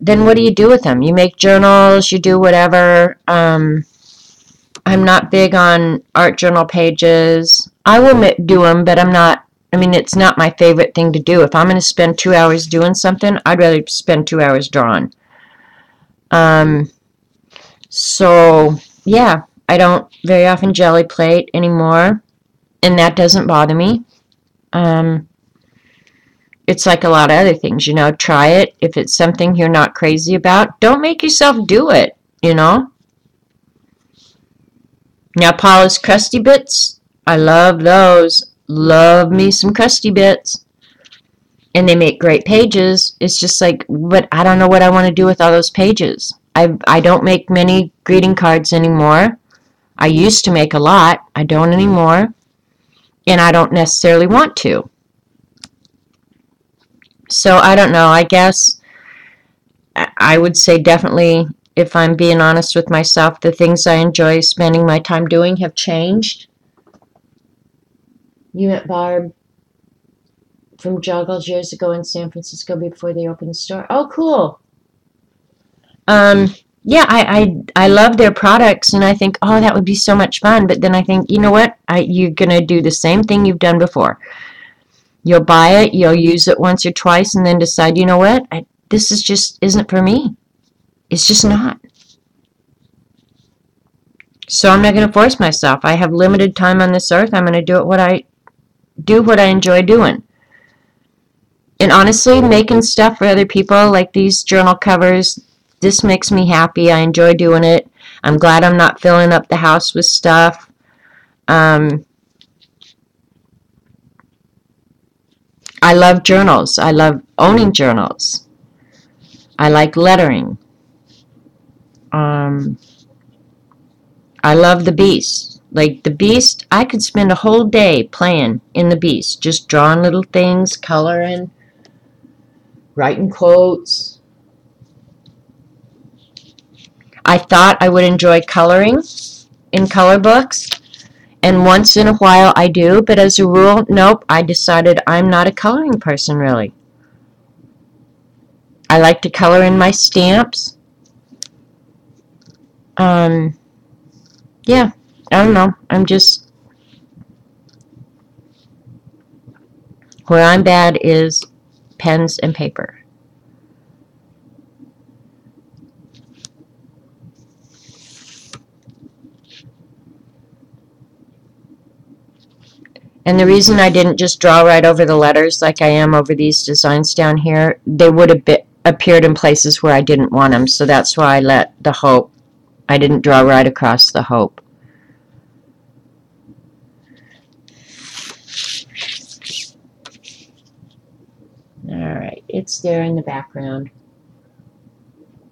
S1: then what do you do with them? You make journals, you do whatever. I'm not big on art journal pages. I will do them, but I'm not, I mean, it's not my favorite thing to do. If I'm going to spend 2 hours doing something, I'd rather spend 2 hours drawing. So, yeah, I don't very often jelly plate anymore, and that doesn't bother me. It's like a lot of other things, you know, try it. If it's something you're not crazy about, don't make yourself do it, you know. Now, Paula's Crusty Bits, I love those. Love me some Crusty Bits. And they make great pages. It's just like, but I don't know what I want to do with all those pages. I don't make many greeting cards anymore. I used to make a lot. I don't anymore. And I don't necessarily want to. So I don't know. I guess I would say definitely, if I'm being honest with myself, the things I enjoy spending my time doing have changed. You met Barb from Joggles years ago in San Francisco before they opened the store. Oh, cool. Yeah, I love their products, and I think, oh, that would be so much fun. But then I think, you know what? You're gonna do the same thing you've done before. You'll buy it, you'll use it once or twice, and then decide, you know what? This is just isn't for me. It's just not. So I'm not going to force myself. I have limited time on this earth. I'm going to do what I enjoy doing. And honestly, making stuff for other people, like these journal covers, this makes me happy. I enjoy doing it. I'm glad I'm not filling up the house with stuff. I love journals. I love owning journals. I like lettering. I love the Beast. Like the Beast, I could spend a whole day playing in the Beast, just drawing little things, coloring, writing quotes. I thought I would enjoy coloring in color books, and once in a while I do, but as a rule, nope, I decided I'm not a coloring person, really. I like to color in my stamps. Yeah, I don't know. I'm just, where I'm bad is pens and paper. And the reason I didn't just draw right over the letters like I am over these designs down here, they would have appeared in places where I didn't want them. So that's why I let the hope, I didn't draw right across the hope. Alright, it's there in the background.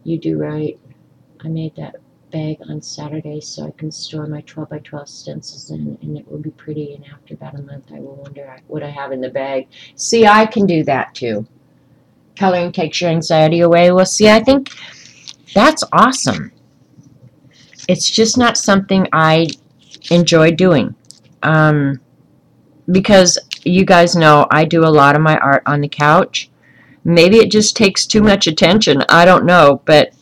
S1: You do right. I made that bag on Saturday so I can store my 12 by 12 stencils in, and it will be pretty, and after about a month I will wonder what I have in the bag. See, I can do that too. Coloring takes your anxiety away. Well, see, I think that's awesome. It's just not something I enjoy doing. Because you guys know I do a lot of my art on the couch. Maybe it just takes too much attention. I don't know, but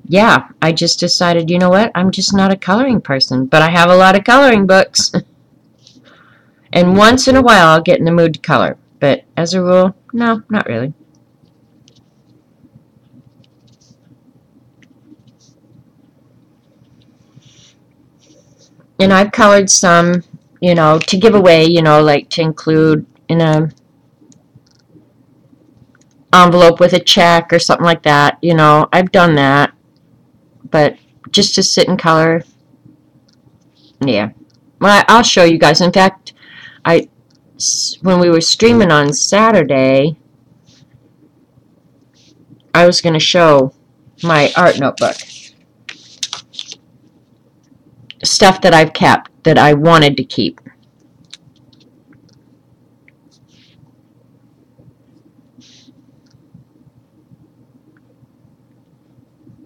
S1: yeah, I just decided, you know what? I'm just not a coloring person, but I have a lot of coloring books. And once in a while I'll get in the mood to color, but as a rule, no, not really. And I've colored some, you know, to give away, you know, like to include in a envelope with a check or something like that. You know, I've done that, but just to sit and color, yeah. Well, I'll show you guys. In fact, when we were streaming on Saturday, I was going to show my art notebook. Stuff that I've kept that I wanted to keep.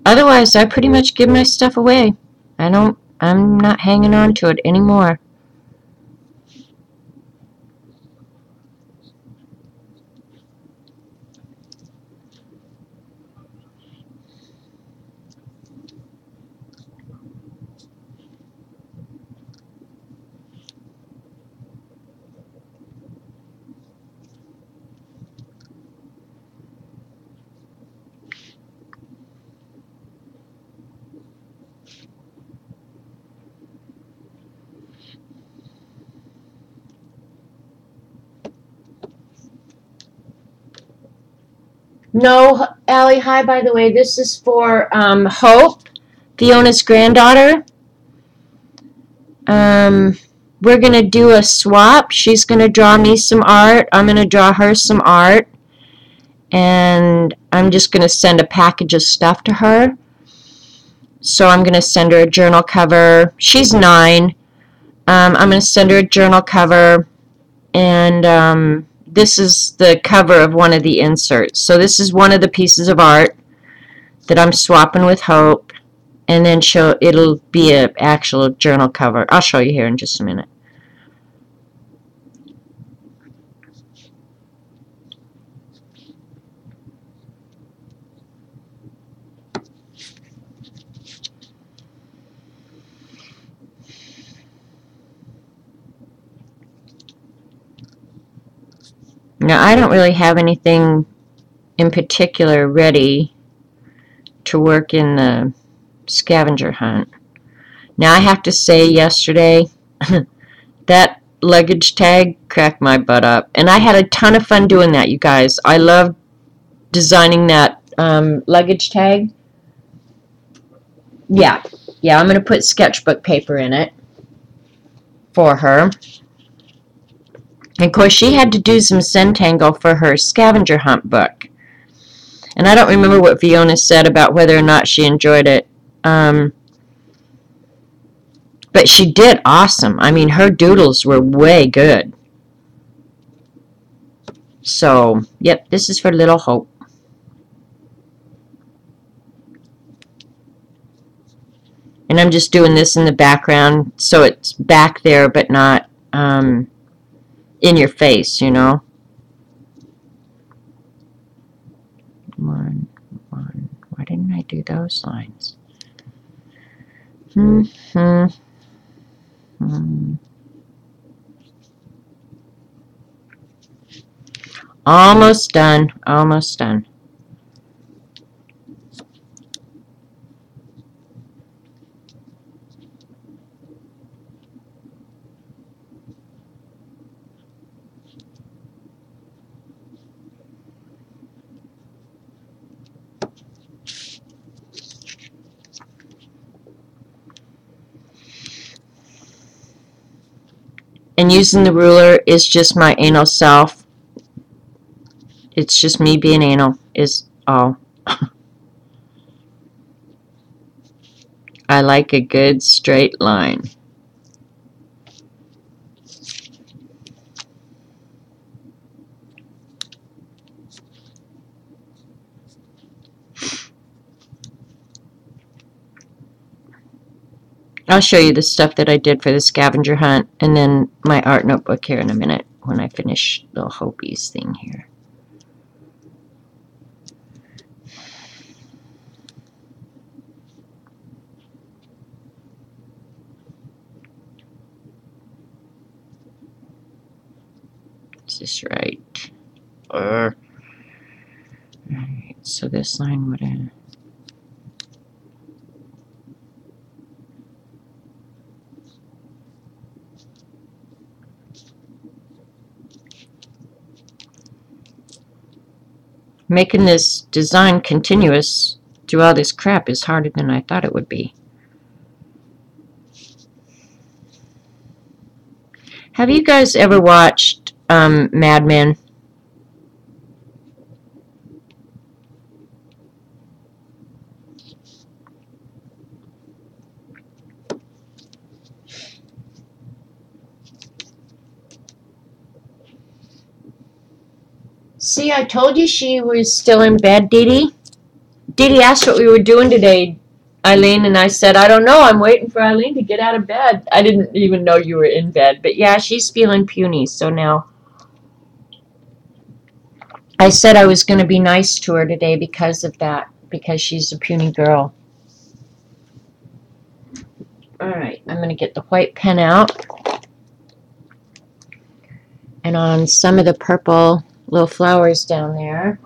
S1: Otherwise, I pretty much give my stuff away. I'm not hanging on to it anymore. No, Allie, hi, by the way. This is for Hope, Fiona's granddaughter. We're going to do a swap. She's going to draw me some art. I'm going to draw her some art. And I'm just going to send a package of stuff to her. So I'm going to send her a journal cover. She's 9. I'm going to send her a journal cover. And this is the cover of one of the inserts. So this is one of the pieces of art that I'm swapping with Hope. And then it'll be an actual journal cover. I'll show you here in just a minute. Now, I don't really have anything in particular ready to work in the scavenger hunt. Now, I have to say, yesterday, that luggage tag cracked my butt up. And I had a ton of fun doing that, you guys. I loved designing that luggage tag. Yeah, I'm going to put sketchbook paper in it for her. And of course, she had to do some Zentangle for her scavenger hunt book. And I don't remember what Fiona said about whether or not she enjoyed it. But she did awesome. I mean, her doodles were way good. So, yep, this is for little Hope. And I'm just doing this in the background so it's back there but not in your face, you know. One. Why didn't I do those lines? Almost done. Almost done. And using the ruler is just my anal self. It's just me being anal is all. I like a good straight line. I'll show you the stuff that I did for the scavenger hunt and then my art notebook here in a minute when I finish the Hopies thing here. Is this right? Alright, so this line would have... Making this design continuous through all this crap is harder than I thought it would be. Have you guys ever watched Mad Men? See, I told you she was still in bed, Dee Dee. Dee Dee asked what we were doing today, Eileen, and I said, I don't know. I'm waiting for Eileen to get out of bed. I didn't even know you were in bed. But yeah, she's feeling puny, so now. I said I was going to be nice to her today because of that, because she's a puny girl. Alright, I'm going to get the white pen out. And on some of the purple little flowers down there.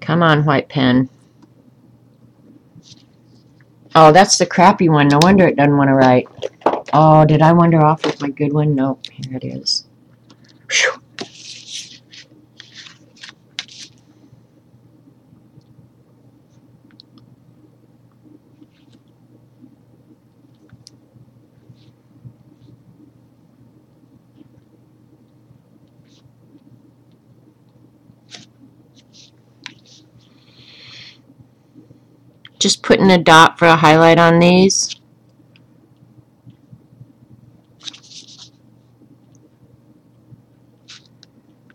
S1: Come on, white pen. Oh, that's the crappy one. No wonder it doesn't want to write. Oh, did I wander off with my good one? Nope. Here it is. Whew. Just putting a dot for a highlight on these.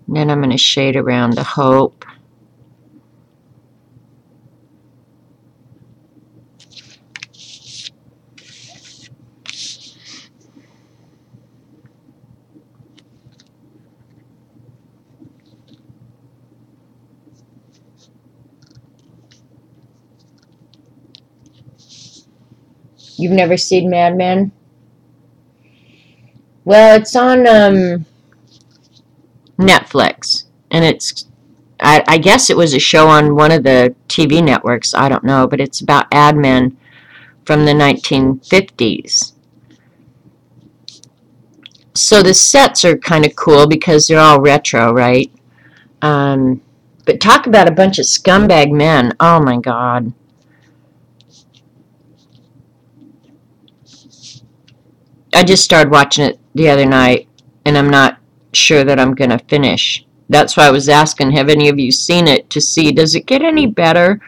S1: And then I'm going to shade around the hope. You've never seen Mad Men? Well, it's on Netflix. And it's, I guess it was a show on one of the TV networks. I don't know. But it's about ad men from the 1950s. So the sets are kind of cool because they're all retro, right? But talk about a bunch of scumbag men. Oh, my God. I just started watching it the other night, and I'm not sure that I'm going to finish. That's why I was asking, have any of you seen it to see, does it get any better?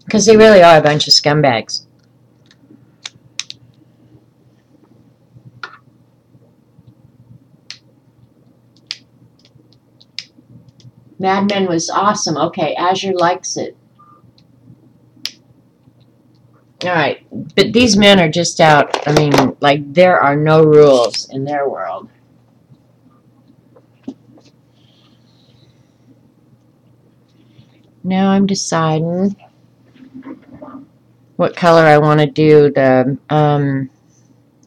S1: Because they really are a bunch of scumbags. Mad Men was awesome. Okay, Azure likes it. Alright, but these men are just out, I mean, like, there are no rules in their world. Now I'm deciding what color I want to do. I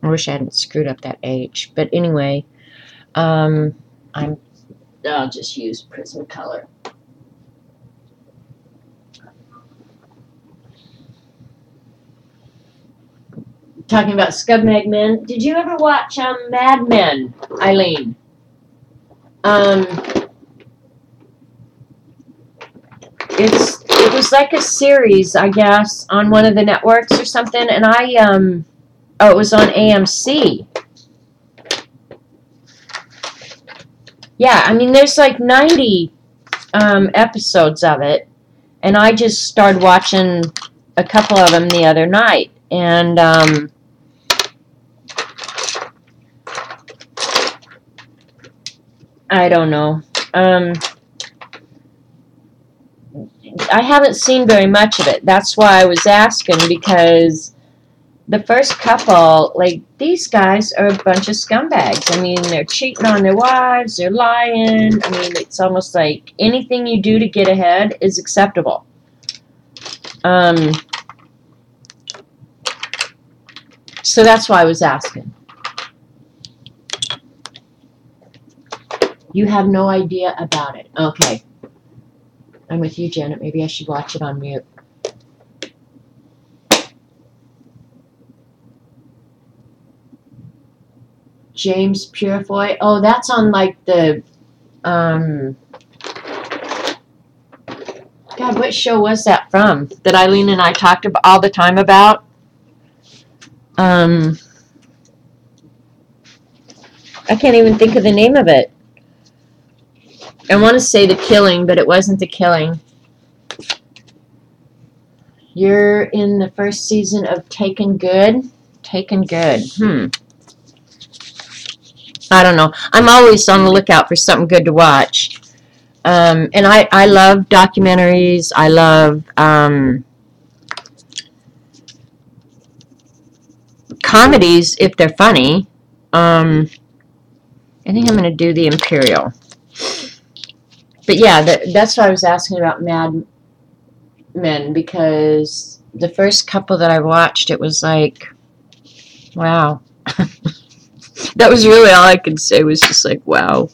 S1: wish I hadn't screwed up that H, but anyway, I'll just use Prismacolor. Talking about scumbag men. Did you ever watch Mad Men, Eileen? It was like a series, I guess, on one of the networks or something, and oh, it was on AMC. Yeah, I mean, there's like 90 episodes of it, and I just started watching a couple of them the other night, and I don't know. I haven't seen very much of it. That's why I was asking, because the first couple, like, these guys are a bunch of scumbags. I mean, they're cheating on their wives, they're lying. I mean, it's almost like anything you do to get ahead is acceptable. So that's why I was asking. You have no idea about it. Okay. I'm with you, Janet. Maybe I should watch it on mute. James Purefoy. Oh, that's on like the God, what show was that from? That Eileen and I talked about all the time about? I can't even think of the name of it. I want to say The Killing, but it wasn't The Killing. You're in the first season of Taken Good. Taken Good. I don't know. I'm always on the lookout for something good to watch. And I love documentaries. I love comedies if they're funny. I think I'm going to do The Imperial. But yeah, that's what I was asking about Mad Men, because the first couple that I watched, it was like, wow. That was really all I could say, was just like, wow.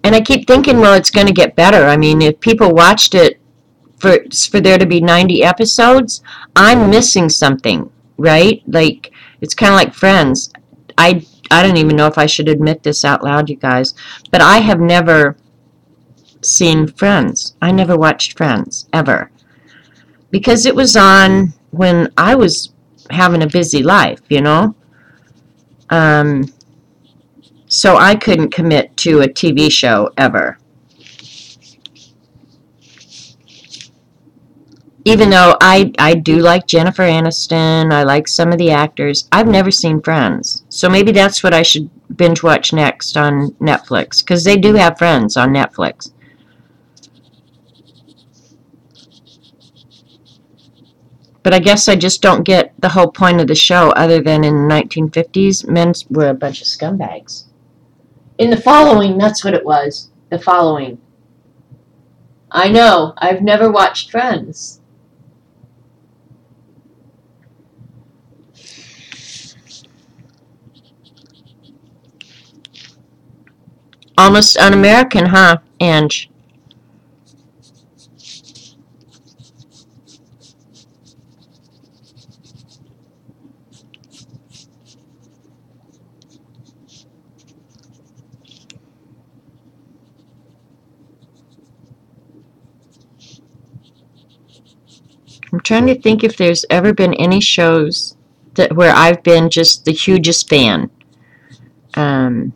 S1: And I keep thinking, well, it's going to get better. I mean, if people watched it for there to be 90 episodes, I'm missing something, right? Like, it's kind of like Friends. I don't even know if I should admit this out loud, you guys, but I have never seen Friends. I never watched Friends, ever. Because it was on when I was having a busy life, you know? Um, so I couldn't commit to a TV show ever. Even though I do like Jennifer Aniston, I like some of the actors, I've never seen Friends. So maybe that's what I should binge watch next on Netflix, because they do have Friends on Netflix. But I guess I just don't get the whole point of the show, other than in the 1950s, men were a bunch of scumbags. In The Following, that's what it was. The Following. I know, I've never watched Friends. Almost un-American, huh, Ange? I'm trying to think if there's ever been any shows that where I've been just the hugest fan. Um,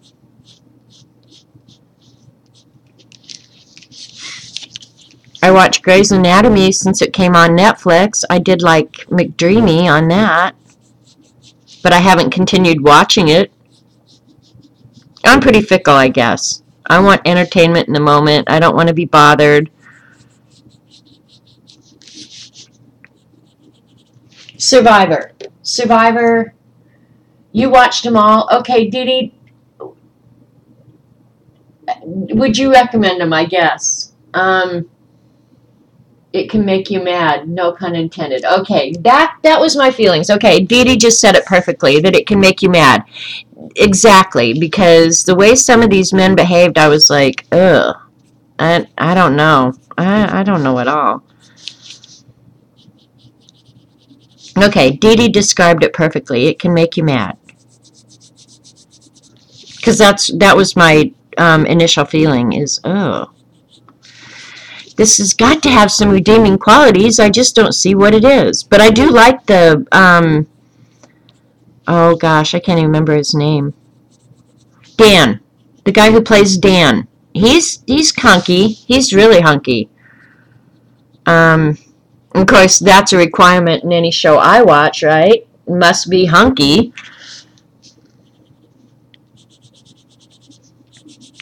S1: I watched Grey's Anatomy since it came on Netflix. I did like McDreamy on that, but I haven't continued watching it. I'm pretty fickle, I guess. I want entertainment in the moment. I don't want to be bothered. Survivor. Survivor. You watched them all. Okay, Didi, would you recommend them, I guess? It can make you mad. No pun intended. Okay, that was my feelings. Okay, Didi just said it perfectly, that it can make you mad. Exactly, because the way some of these men behaved, I was like, ugh. I don't know. I don't know at all. Okay, Didi described it perfectly. It can make you mad. Because that was my initial feeling is, oh, this has got to have some redeeming qualities. I just don't see what it is. But I do like the, oh gosh, I can't even remember his name. Dan, the guy who plays Dan. He's hunky. He's really hunky. Um, of course, that's a requirement in any show I watch, right? Must be hunky.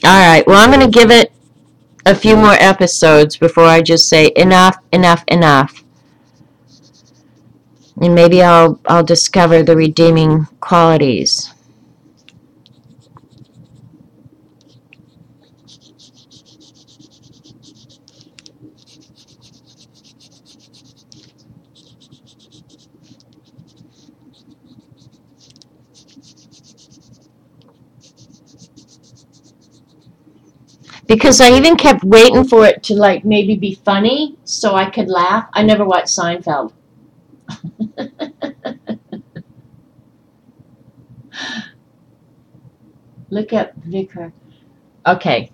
S1: All right. Well, I'm going to give it a few more episodes before I just say enough, enough, enough. And maybe I'll discover the redeeming qualities. Because I even kept waiting for it to like maybe be funny so I could laugh. I never watched Seinfeld. Look up Vicar. Okay,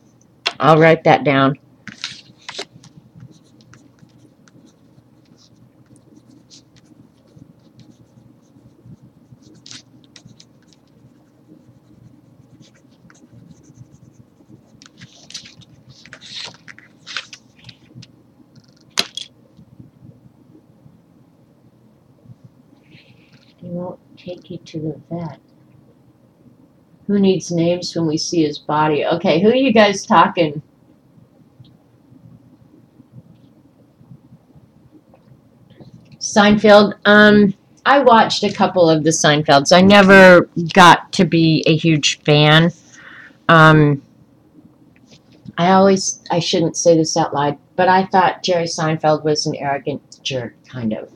S1: I'll write that down. He won't take you to the vet. Who needs names when we see his body? Okay, who are you guys talking? Seinfeld. I watched a couple of the Seinfelds. I never got to be a huge fan. I shouldn't say this out loud, but I thought Jerry Seinfeld was an arrogant jerk, kind of.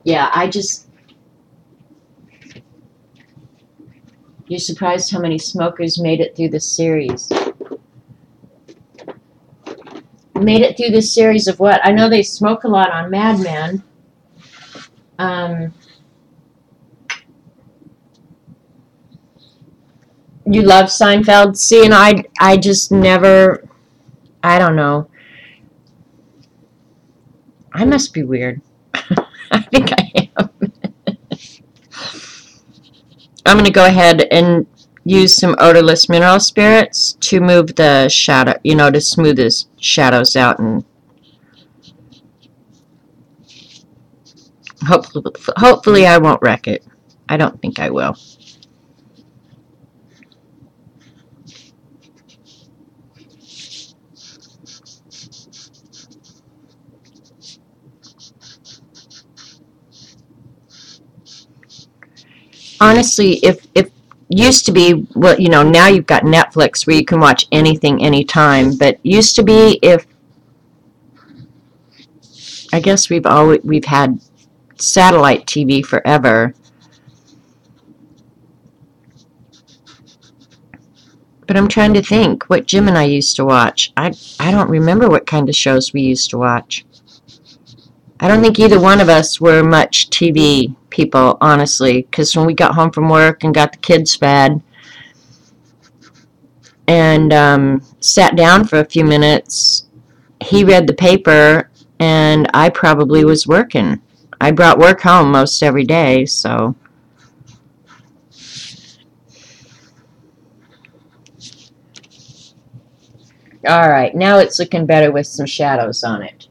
S1: Yeah, you're surprised how many smokers made it through the series. Made it through this series of what? I know they smoke a lot on Mad Men. You love Seinfeld? See, and I just never, I don't know. I must be weird. I think I am. I'm going to go ahead and use some odorless mineral spirits to move the shadow, to smooth the shadows out, and hopefully I won't wreck it. I don't think I will. Honestly, if used to be, well, now you've got Netflix where you can watch anything anytime, but used to be, if I guess we've had satellite TV forever. But I'm trying to think what Jim and I used to watch. I don't remember what kind of shows we used to watch. I don't think either one of us were much TV people, honestly, because when we got home from work and got the kids fed and sat down for a few minutes, he read the paper and I probably was working. I brought work home most every day, so. Alright, now it's looking better with some shadows on it.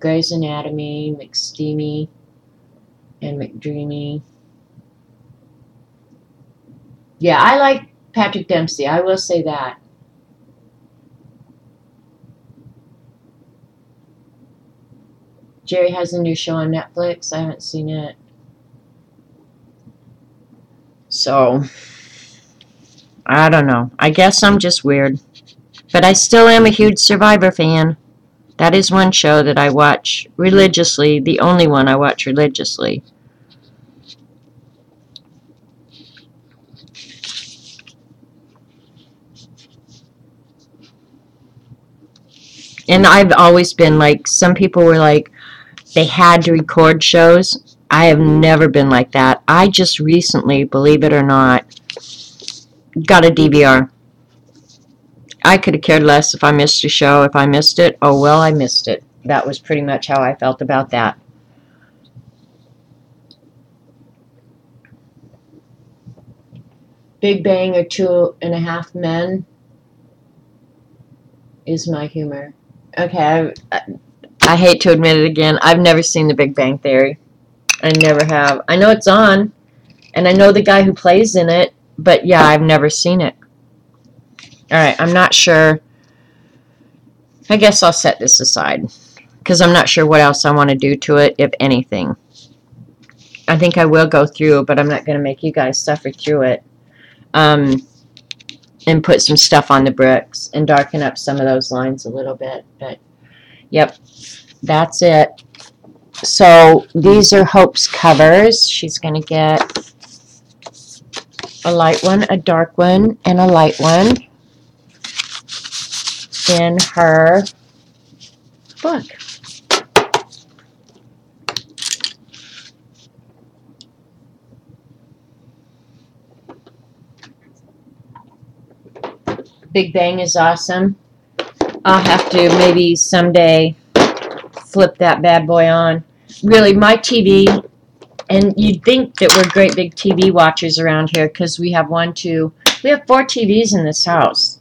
S1: Grey's Anatomy, McSteamy, and McDreamy. Yeah, I like Patrick Dempsey, I will say that. Jerry has a new show on Netflix. I haven't seen it. So, I don't know. I guess I'm just weird. But I still am a huge Survivor fan. That is one show that I watch religiously, the only one I watch religiously. And I've always been like, some people were like, they had to record shows. I have never been like that. I just recently, believe it or not, got a DVR. I could have cared less if I missed a show. If I missed it, oh well, I missed it. That was pretty much how I felt about that. Big Bang or 2.5 Men is my humor. Okay, I hate to admit it again. I've never seen The Big Bang Theory. I never have. I know it's on, and I know the guy who plays in it, but yeah, I've never seen it. Alright, I'm not sure. I guess I'll set this aside, because I'm not sure what else I want to do to it, if anything. I think I will go through, but I'm not going to make you guys suffer through it. And put some stuff on the bricks and darken up some of those lines a little bit. But, yep, that's it. So, these are Hope's covers. She's going to get a light one, a dark one, and a light one in her book. Big Bang is awesome. I'll have to maybe someday flip that bad boy on. Really, my TV, and you'd think that we're great big TV watchers around here because we have we have 4 TVs in this house.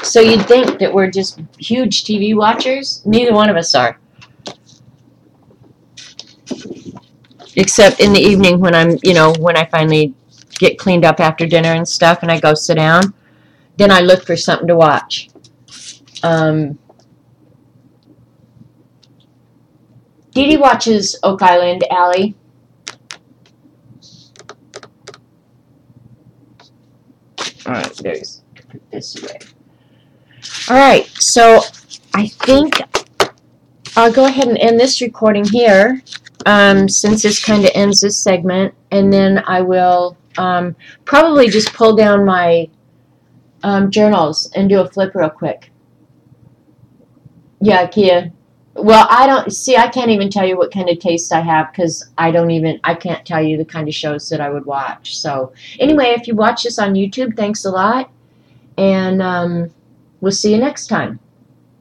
S1: So you'd think that we're just huge TV watchers. Neither one of us are. Except in the evening when I'm, when I finally get cleaned up after dinner and stuff and I go sit down, then I look for something to watch. Dee Dee watches Oak Island, Allie. Alright, there's this way. Alright, so I think I'll go ahead and end this recording here, since this kind of ends this segment, and then I will probably just pull down my journals and do a flip real quick. Yeah, Kia. Well, I can't even tell you what kind of taste I have because I can't tell you the kind of shows that I would watch. So, anyway, if you watch this on YouTube, thanks a lot, and we'll see you next time.